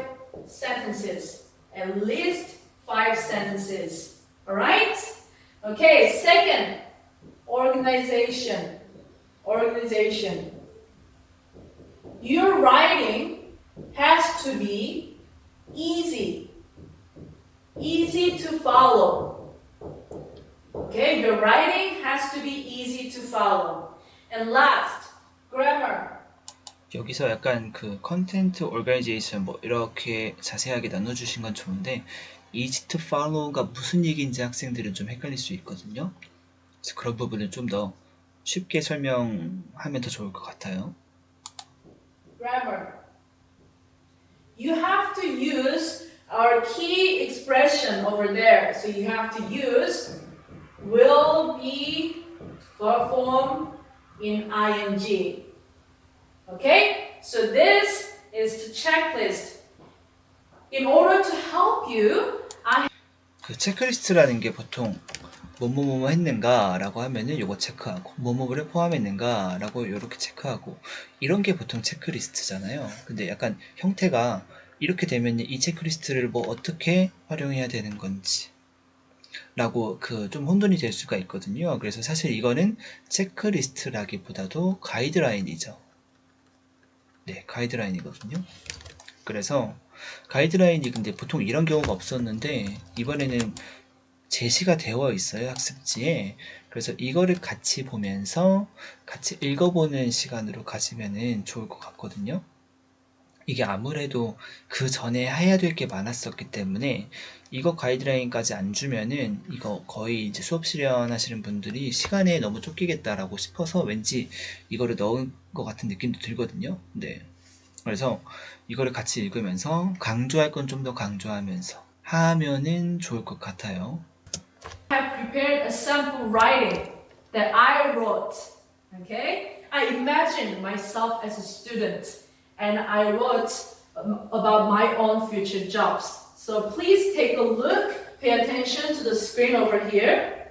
sentences. At least 5 sentences. Alright? Okay, second, organization. Organization. Your writing has to be easy. Easy to follow. Okay, your writing has to be easy to follow. And last, grammar. 여기서 약간 그 컨텐트 오르가니제이션 뭐 이렇게 자세하게 나눠주신 건 좋은데 easy to follow가 무슨 얘기인지 학생들은 좀 헷갈릴 수 있거든요. 그래서 그런 부분을 좀 더 쉽게 설명하면 더 좋을 것 같아요. Grammar. You have to use our key expression over there. So you have to use will be form in ing. Okay? So this is the checklist. In order to help you, 그 체크리스트라는 게 보통 뭐뭐뭐 했는가 라고 하면은 요거 체크하고 뭐뭐를 포함했는가 라고 요렇게 체크하고 이런 게 보통 체크리스트잖아요. 근데 약간 형태가 이렇게 되면 이 체크리스트를 뭐 어떻게 활용해야 되는 건지 라고 그 좀 혼돈이 될 수가 있거든요. 그래서 사실 이거는 체크리스트라기보다도 가이드라인이죠. 네, 가이드라인이거든요. 그래서 가이드라인이 근데 보통 이런 경우가 없었는데 이번에는 제시가 되어 있어요, 학습지에. 그래서 이거를 같이 보면서 같이 읽어보는 시간으로 가지면은 좋을 것 같거든요. 이게 아무래도 그 전에 해야 될 게 많았었기 때문에 이거 가이드라인까지 안 주면은 이거 거의 이제 수업 실현하시는 분들이 시간에 너무 쫓기겠다라고 싶어서 왠지 이거를 넣은 것 같은 느낌도 들거든요. 네. 그래서 이거를 같이 읽으면서 강조할 건 좀 더 강조하면서 하면은 좋을 것 같아요. have prepared a sample writing that I wrote. Okay? I imagined myself as a student and I wrote about my own future jobs. So please take a look, pay attention to the screen over here.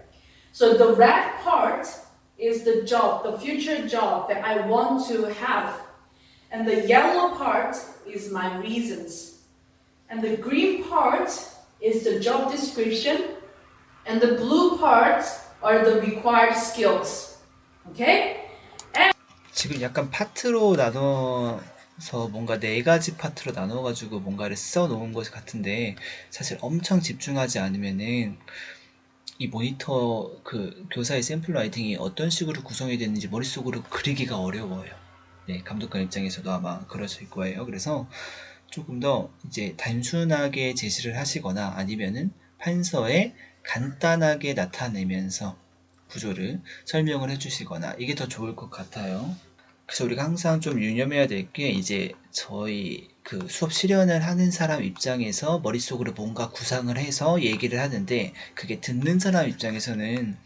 So the red part is the job, the future job that I want to have. And the yellow part is my reasons. And the green part is the job description. And the blue parts are the required skills. Okay? 지금 약간 파트로 나눠서 뭔가 4가지 파트로 나눠가지고 뭔가를 써놓은 것 같은데 사실 엄청 집중하지 않으면은 이 모니터 그 교사의 샘플 라이팅이 어떤 식으로 구성이 됐는지 머릿속으로 그리기가 어려워요. 네, 감독관 입장에서도 아마 그러실 거예요. 그래서 조금 더 이제 단순하게 제시를 하시거나 아니면은 판서에 간단하게 나타내면서 구조를 설명을 해주시거나 이게 더 좋을 것 같아요. 그래서 우리가 항상 좀 유념해야 될 게 이제 저희 그 수업 실현을 하는 사람 입장에서 머릿속으로 뭔가 구상을 해서 얘기를 하는데 그게 듣는 사람 입장에서는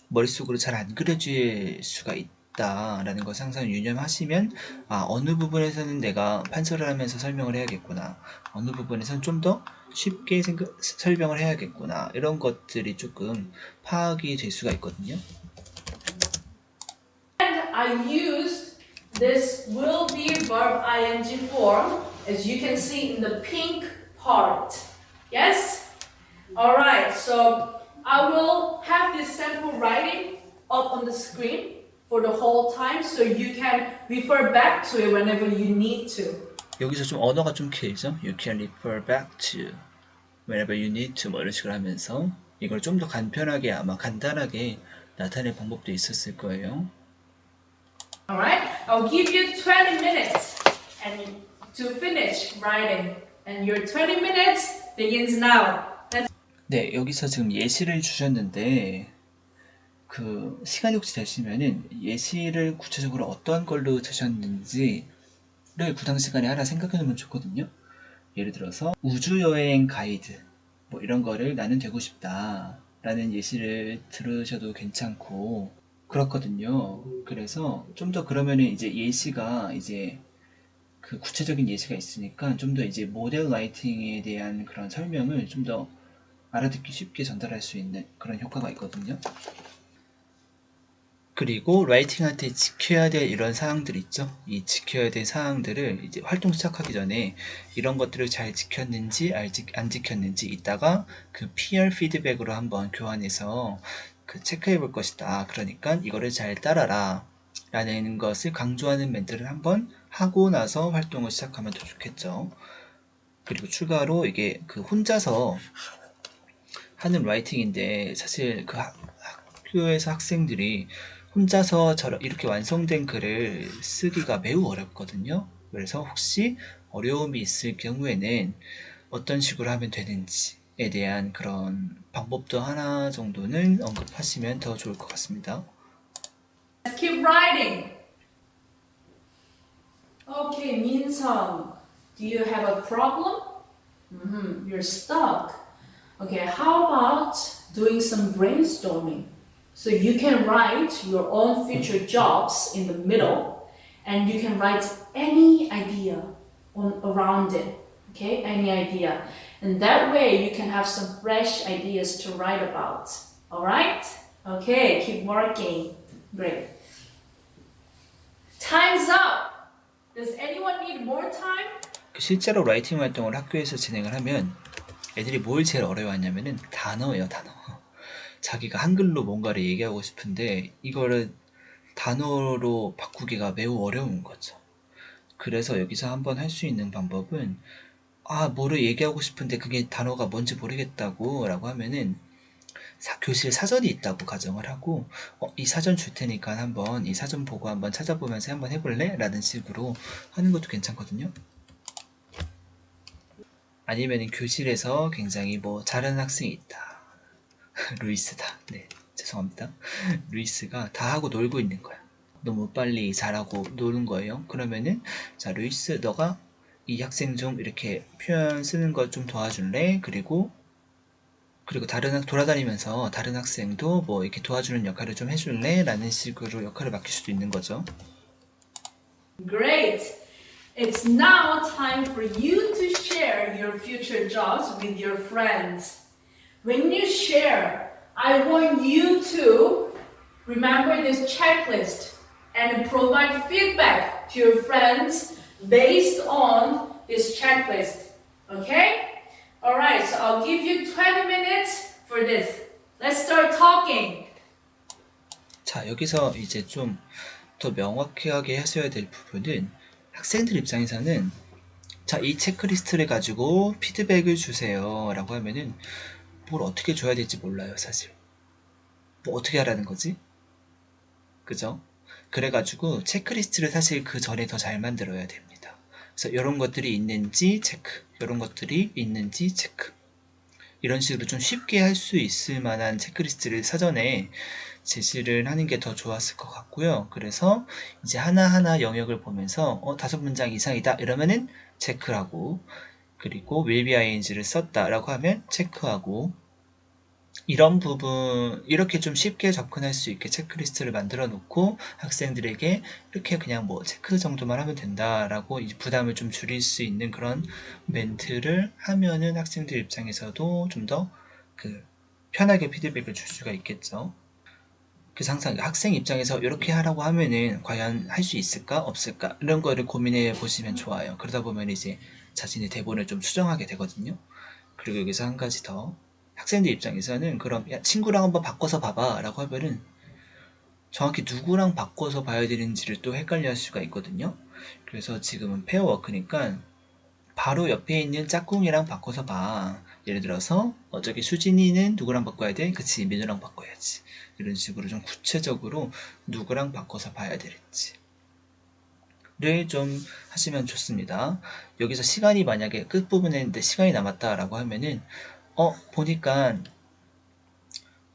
머릿속으로 잘 안 그려질 수가 있다라는 것을 항상 유념하시면 어느 부분에서는 내가 판서를 하면서 설명을 해야겠구나 어느 부분에서는 좀 더 쉽게 설명을 해야겠구나 이런 것들이 조금 파악이 될 수가 있거든요. And I used this will be verb ing form as you can see in the pink part. Yes? Alright, so I will have this sample writing up on the screen for the whole time so you can refer back to it whenever you need to. 여기서 좀 언어가 좀 길죠? You can refer back to whenever you need to 뭐 이런 식으로 하면서 이걸 좀 더 간편하게 아마 간단하게 나타낼 방법도 있었을 거예요. Alright, I'll give you 20 minutes and to finish writing. And your 20 minutes begins now. 네, 여기서 지금 예시를 주셨는데 그 시간이 혹시 되시면은 예시를 구체적으로 어떤 걸로 주셨는지를 구당 시간에 하나 생각해 놓으면 좋거든요. 예를 들어서 우주여행 가이드 뭐 이런 거를 나는 되고 싶다 라는 예시를 들으셔도 괜찮고 그렇거든요. 그래서 좀 더 그러면은 이제 예시가 이제 그 구체적인 예시가 있으니까 좀 더 이제 모델 라이팅에 대한 그런 설명을 좀 더 알아듣기 쉽게 전달할 수 있는 그런 효과가 있거든요. 그리고 라이팅할 때 지켜야 될 이런 사항들 있죠. 이 지켜야 될 사항들을 이제 활동 시작하기 전에 이런 것들을 잘 지켰는지 안 지켰는지 이따가 그 peer 피드백으로 한번 교환해서 그 체크해 볼 것이다. 그러니까 이거를 잘 따라라 라는 것을 강조하는 멘트를 한번 하고 나서 활동을 시작하면 더 좋겠죠. 그리고 추가로 이게 그 혼자서 하는 라이팅인데 사실 그 학교에서 학생들이 혼자서 이렇게 완성된 글을 쓰기가 매우 어렵거든요. 그래서 혹시 어려움이 있을 경우에는 어떤 식으로 하면 되는지에 대한 그런 방법도 하나 정도는 언급하시면 더 좋을 것 같습니다. Let's keep writing. Okay, Min-sung, do you have a problem? You're stuck. Okay, how about doing some brainstorming? So you can write your own future jobs in the middle and you can write any idea around it. Okay, any idea. And that way you can have some fresh ideas to write about. Alright? Okay, keep working. Great. Time's up. Does anyone need more time? 실제로 라이팅 활동을 학교에서 진행을 하면 애들이 뭘 제일 어려워하냐면은 단어예요, 단어. 자기가 한글로 뭔가를 얘기하고 싶은데 이거를 단어로 바꾸기가 매우 어려운 거죠. 그래서 여기서 한번 할 수 있는 방법은 뭐를 얘기하고 싶은데 그게 단어가 뭔지 모르겠다고 라고 하면은 교실 사전이 있다고 가정을 하고 이 사전 줄 테니까 한번 이 사전 보고 한번 찾아보면서 한번 해볼래? 라는 식으로 하는 것도 괜찮거든요. 아니면 교실에서 굉장히 뭐 잘하는 학생이 있다. 루이스다. 네, 죄송합니다. 루이스가 다 하고 놀고 있는 거야. 너무 빨리 잘하고 노는 거예요. 그러면은 자 루이스 너가 이 학생 좀 이렇게 표현 쓰는 거 좀 도와줄래? 그리고 돌아다니면서 다른 학생도 뭐 이렇게 도와주는 역할을 좀 해줄래? 라는 식으로 역할을 맡길 수도 있는 거죠. Great! It's now time for you to share your future jobs with your friends. When you share, I want you to remember this checklist and provide feedback to your friends based on this checklist. Okay? Alright, so I'll give you 20 minutes for this. Let's start talking. 자, 여기서 이제 좀 더 명확하게 하셔야 될 부분은 학생들 입장에서는 자, 이 체크리스트를 가지고 피드백을 주세요 라고 하면은 뭘 어떻게 줘야 될지 몰라요, 사실. 뭐 어떻게 하라는 거지? 그죠? 그래가지고 체크리스트를 사실 그 전에 더 잘 만들어야 됩니다. 그래서 이런 것들이 있는지 체크, 이런 것들이 있는지 체크. 이런 식으로 좀 쉽게 할 수 있을 만한 체크리스트를 사전에 제시를 하는 게 더 좋았을 것 같고요. 그래서 이제 하나하나 영역을 보면서 5문장 이상이다 이러면은 체크하고 그리고 will be ing를 썼다라고 하면 체크하고 이런 부분 이렇게 좀 쉽게 접근할 수 있게 체크리스트를 만들어 놓고 학생들에게 이렇게 그냥 뭐 체크 정도만 하면 된다라고 부담을 좀 줄일 수 있는 그런 멘트를 하면은 학생들 입장에서도 좀 더 그 편하게 피드백을 줄 수가 있겠죠. 그래서 항상 학생 입장에서 이렇게 하라고 하면은 과연 할 수 있을까 없을까 이런 거를 고민해 보시면 좋아요. 그러다 보면 이제 자신의 대본을 좀 수정하게 되거든요. 그리고 여기서 한 가지 더 학생들 입장에서는 그럼 야 친구랑 한번 바꿔서 봐봐 라고 하면은 정확히 누구랑 바꿔서 봐야 되는지를 또 헷갈려 할 수가 있거든요. 그래서 지금은 페어워크니까 바로 옆에 있는 짝꿍이랑 바꿔서 봐. 예를 들어서 저기 수진이는 누구랑 바꿔야 돼? 그치, 민우랑 바꿔야지. 이런 식으로 좀 구체적으로 누구랑 바꿔서 봐야 되는지 를 좀 하시면 좋습니다. 여기서 시간이 만약에 끝부분에 있는데 시간이 남았다라고 하면은 보니까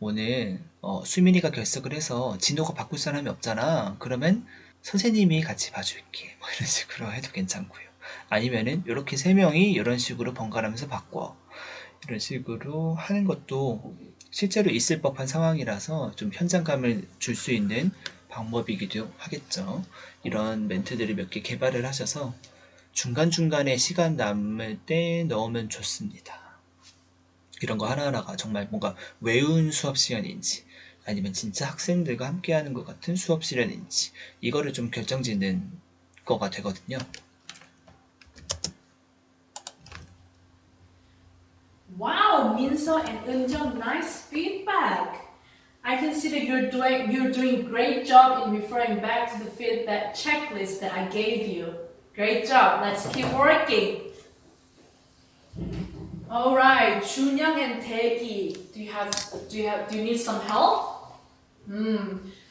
오늘 수민이가 결석을 해서 진호가 바꿀 사람이 없잖아. 그러면 선생님이 같이 봐줄게. 뭐 이런 식으로 해도 괜찮고요. 아니면은 이렇게 세 명이 이런 식으로 번갈아가면서 바꿔. 이런 식으로 하는 것도 실제로 있을 법한 상황이라서 좀 현장감을 줄 수 있는 방법이기도 하겠죠. 이런 멘트들을 몇 개 개발을 하셔서 중간중간에 시간 남을 때 넣으면 좋습니다. 이런 거 하나하나가 정말 뭔가 외운 수업 시간인지 아니면 진짜 학생들과 함께하는 것 같은 수업 시간인지 이거를 좀 결정짓는 거가 되거든요. Wow, Minso and Eunjung, nice feedback. I can see that you're doing great job in referring back to the feedback checklist that I gave you. Great job. Let's keep working. All right, Junyoung and Taegi, do you need some help?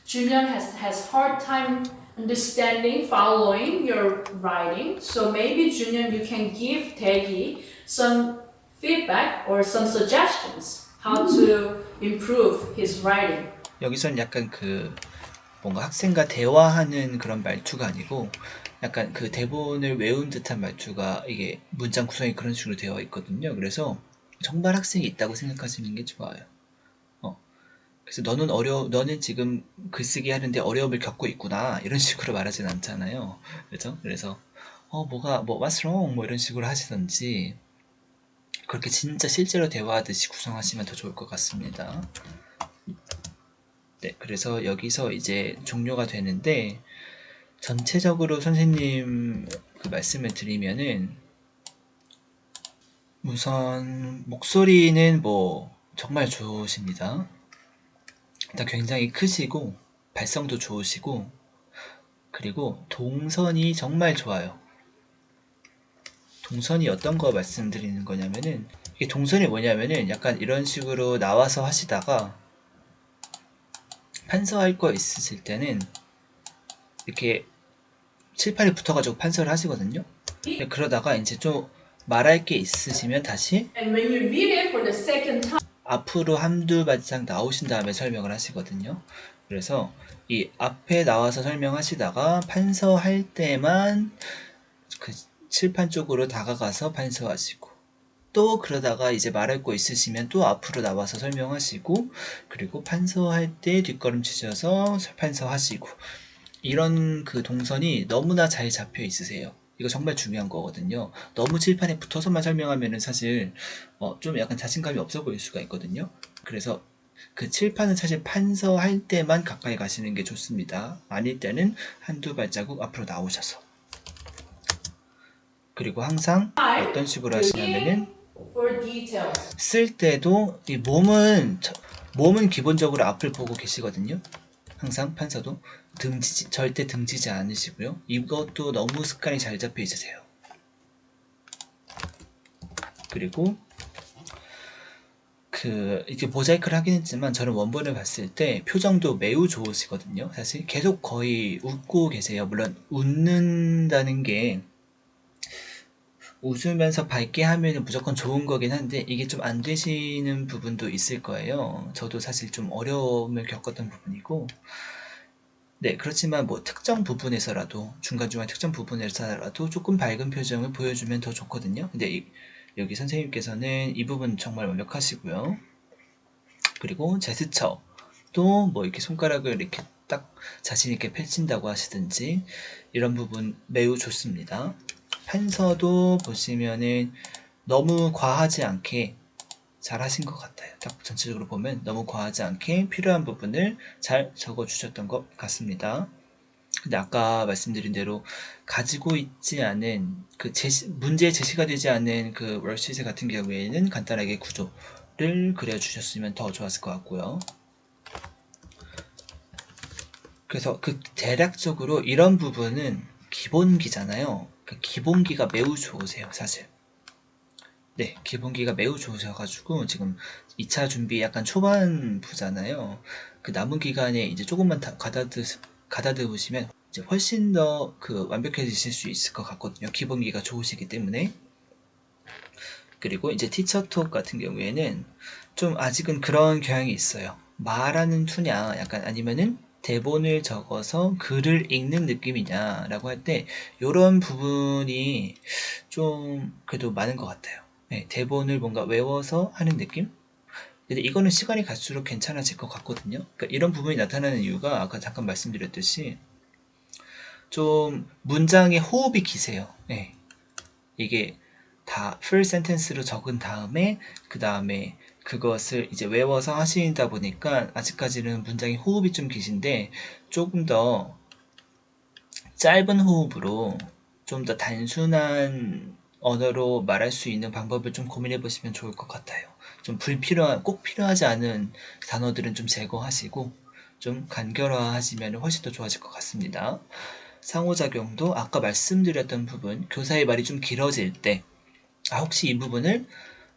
Junyoung has hard time understanding, following your writing. So maybe Junyoung, you can give Taegi some feedback or some suggestions how to improve his writing. 여기서는 약간 뭔가 학생과 대화하는 그런 말투가 아니고 약간 그 대본을 외운 듯한 말투가 이게 문장 구성이 그런 식으로 되어 있거든요. 그래서 정말 학생이 있다고 생각하시는 게 좋아요. 그래서 너는 지금 글쓰기 하는데 어려움을 겪고 있구나. 이런 식으로 말하진 않잖아요. 그죠? 그래서, what's wrong? 뭐 이런 식으로 하시던지, 그렇게 진짜 실제로 대화하듯이 구성하시면 더 좋을 것 같습니다. 네, 그래서 여기서 이제 종료가 되는데, 전체적으로 선생님 그 말씀을 드리면은, 우선, 목소리는 뭐, 정말 좋으십니다. 일단 굉장히 크시고, 발성도 좋으시고, 그리고 동선이 정말 좋아요. 동선이 어떤 거 말씀드리는 거냐면은, 이게 동선이 뭐냐면은 약간 이런 식으로 나와서 하시다가 판서할 거 있으실 때는 이렇게 칠판에 붙어가지고 판서를 하시거든요. 그러다가 이제 좀 말할 게 있으시면 다시 And when you read it for the second time, 앞으로 한두 발짝 나오신 다음에 설명을 하시거든요. 그래서 이 앞에 나와서 설명하시다가 판서할 때만 그 칠판 쪽으로 다가가서 판서하시고 또 그러다가 이제 말할 거 있으시면 또 앞으로 나와서 설명하시고 그리고 판서할 때 뒷걸음치셔서 판서하시고 이런 그 동선이 너무나 잘 잡혀 있으세요. 이거 정말 중요한 거거든요. 너무 칠판에 붙어서만 설명하면은 사실 좀 약간 자신감이 없어 보일 수가 있거든요. 그래서 그 칠판은 사실 판서할 때만 가까이 가시는 게 좋습니다. 아닐 때는 한두 발자국 앞으로 나오셔서 그리고 항상 어떤 식으로 하시냐면은 for details. 쓸 때도 이 몸은 기본적으로 앞을 보고 계시거든요. 항상 판서도 절대 등지지 않으시고요. 이것도 너무 습관이 잘 잡혀 있으세요. 그리고 이렇게 모자이크를 하긴 했지만 저는 원본을 봤을 때 표정도 매우 좋으시거든요. 사실 계속 거의 웃고 계세요. 물론 웃는다는 게 웃으면서 밝게 하면 무조건 좋은 거긴 한데 이게 좀 안 되시는 부분도 있을 거예요. 저도 사실 좀 어려움을 겪었던 부분이고 네, 그렇지만 뭐 특정 부분에서라도 중간중간 특정 부분에서라도 조금 밝은 표정을 보여주면 더 좋거든요. 근데 여기 선생님께서는 이 부분 정말 완벽하시고요. 그리고 제스처도 뭐 이렇게 손가락을 이렇게 딱 자신 있게 펼친다고 하시든지 이런 부분 매우 좋습니다. 판서도 보시면은 너무 과하지 않게 잘 하신 것 같아요. 딱 전체적으로 보면 너무 과하지 않게 필요한 부분을 잘 적어주셨던 것 같습니다. 근데 아까 말씀드린 대로 가지고 있지 않은 문제 제시가 되지 않은 그 월시트 같은 경우에는 간단하게 구조를 그려주셨으면 더 좋았을 것 같고요. 그래서 그 대략적으로 이런 부분은 기본기잖아요. 그 기본기가 매우 좋으세요, 사실. 네, 기본기가 매우 좋으셔가지고 지금 2차 준비 약간 초반부잖아요. 그 남은 기간에 이제 조금만 가다듬으시면 이제 훨씬 더 그 완벽해지실 수 있을 것 같거든요. 기본기가 좋으시기 때문에. 그리고 이제 티처톡 같은 경우에는 좀 아직은 그런 경향이 있어요. 말하는 투냐, 약간 아니면은 대본을 적어서 글을 읽는 느낌이냐라고 할 때 이런 부분이 좀 그래도 많은 것 같아요. 네, 대본을 뭔가 외워서 하는 느낌? 근데 이거는 시간이 갈수록 괜찮아질 것 같거든요. 그러니까 이런 부분이 나타나는 이유가 아까 잠깐 말씀드렸듯이 좀 문장의 호흡이 기세요. 네, 이게 다 풀 센텐스로 적은 다음에 그 다음에 그것을 이제 외워서 하시다 보니까 아직까지는 문장의 호흡이 좀 기신데 조금 더 짧은 호흡으로 좀 더 단순한 언어로 말할 수 있는 방법을 좀 고민해 보시면 좋을 것 같아요. 좀 꼭 필요하지 않은 단어들은 좀 제거하시고 좀 간결화하시면 훨씬 더 좋아질 것 같습니다. 상호작용도 아까 말씀드렸던 부분, 교사의 말이 좀 길어질 때, 혹시 이 부분을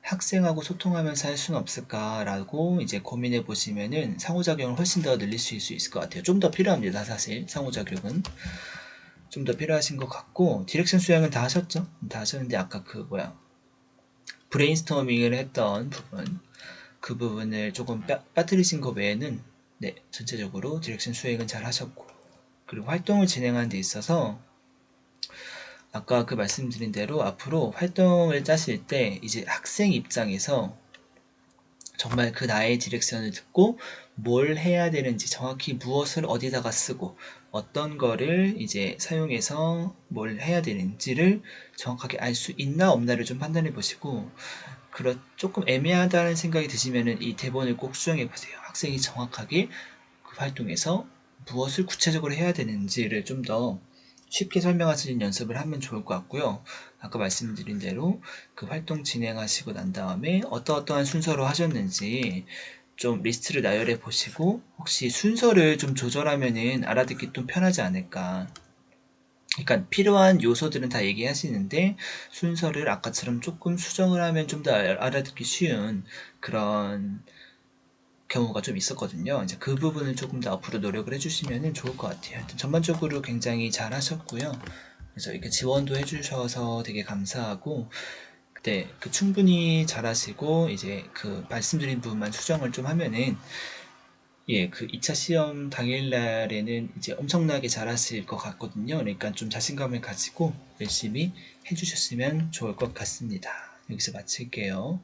학생하고 소통하면서 할 수는 없을까라고 이제 고민해 보시면은 상호작용을 훨씬 더 늘릴 수 있을 것 같아요. 좀 더 필요합니다, 사실. 상호작용은. 좀 더 필요하신 것 같고, 디렉션 수양은 다 하셨죠? 다 하셨는데, 아까 브레인스토밍을 했던 부분, 그 부분을 조금 빠뜨리신 거 외에는, 네, 전체적으로 디렉션 수행은 잘 하셨고, 그리고 활동을 진행하는 데 있어서, 아까 그 말씀드린 대로 앞으로 활동을 짜실 때, 이제 학생 입장에서 정말 그 나의 디렉션을 듣고 뭘 해야 되는지 정확히 무엇을 어디다가 쓰고 어떤 거를 이제 사용해서 뭘 해야 되는지를 정확하게 알 수 있나 없나를 좀 판단해 보시고 조금 애매하다는 생각이 드시면은 이 대본을 꼭 수정해 보세요. 학생이 정확하게 그 활동에서 무엇을 구체적으로 해야 되는지를 좀 더 쉽게 설명하시는 연습을 하면 좋을 것 같고요. 아까 말씀드린 대로 그 활동 진행하시고 난 다음에 어떠한 순서로 하셨는지 좀 리스트를 나열해 보시고 혹시 순서를 좀 조절하면은 알아듣기 좀 편하지 않을까. 그러니까 필요한 요소들은 다 얘기하시는데 순서를 아까처럼 조금 수정을 하면 좀 더 알아듣기 쉬운 그런 경우가 좀 있었거든요. 이제 그 부분을 조금 더 앞으로 노력을 해주시면 좋을 것 같아요. 전반적으로 굉장히 잘 하셨고요. 그래서 이렇게 지원도 해주셔서 되게 감사하고, 네, 충분히 잘하시고, 이제 그 말씀드린 부분만 수정을 좀 하면은, 예, 그 2차 시험 당일날에는 이제 엄청나게 잘하실 것 같거든요. 그러니까 좀 자신감을 가지고 열심히 해주셨으면 좋을 것 같습니다. 여기서 마칠게요.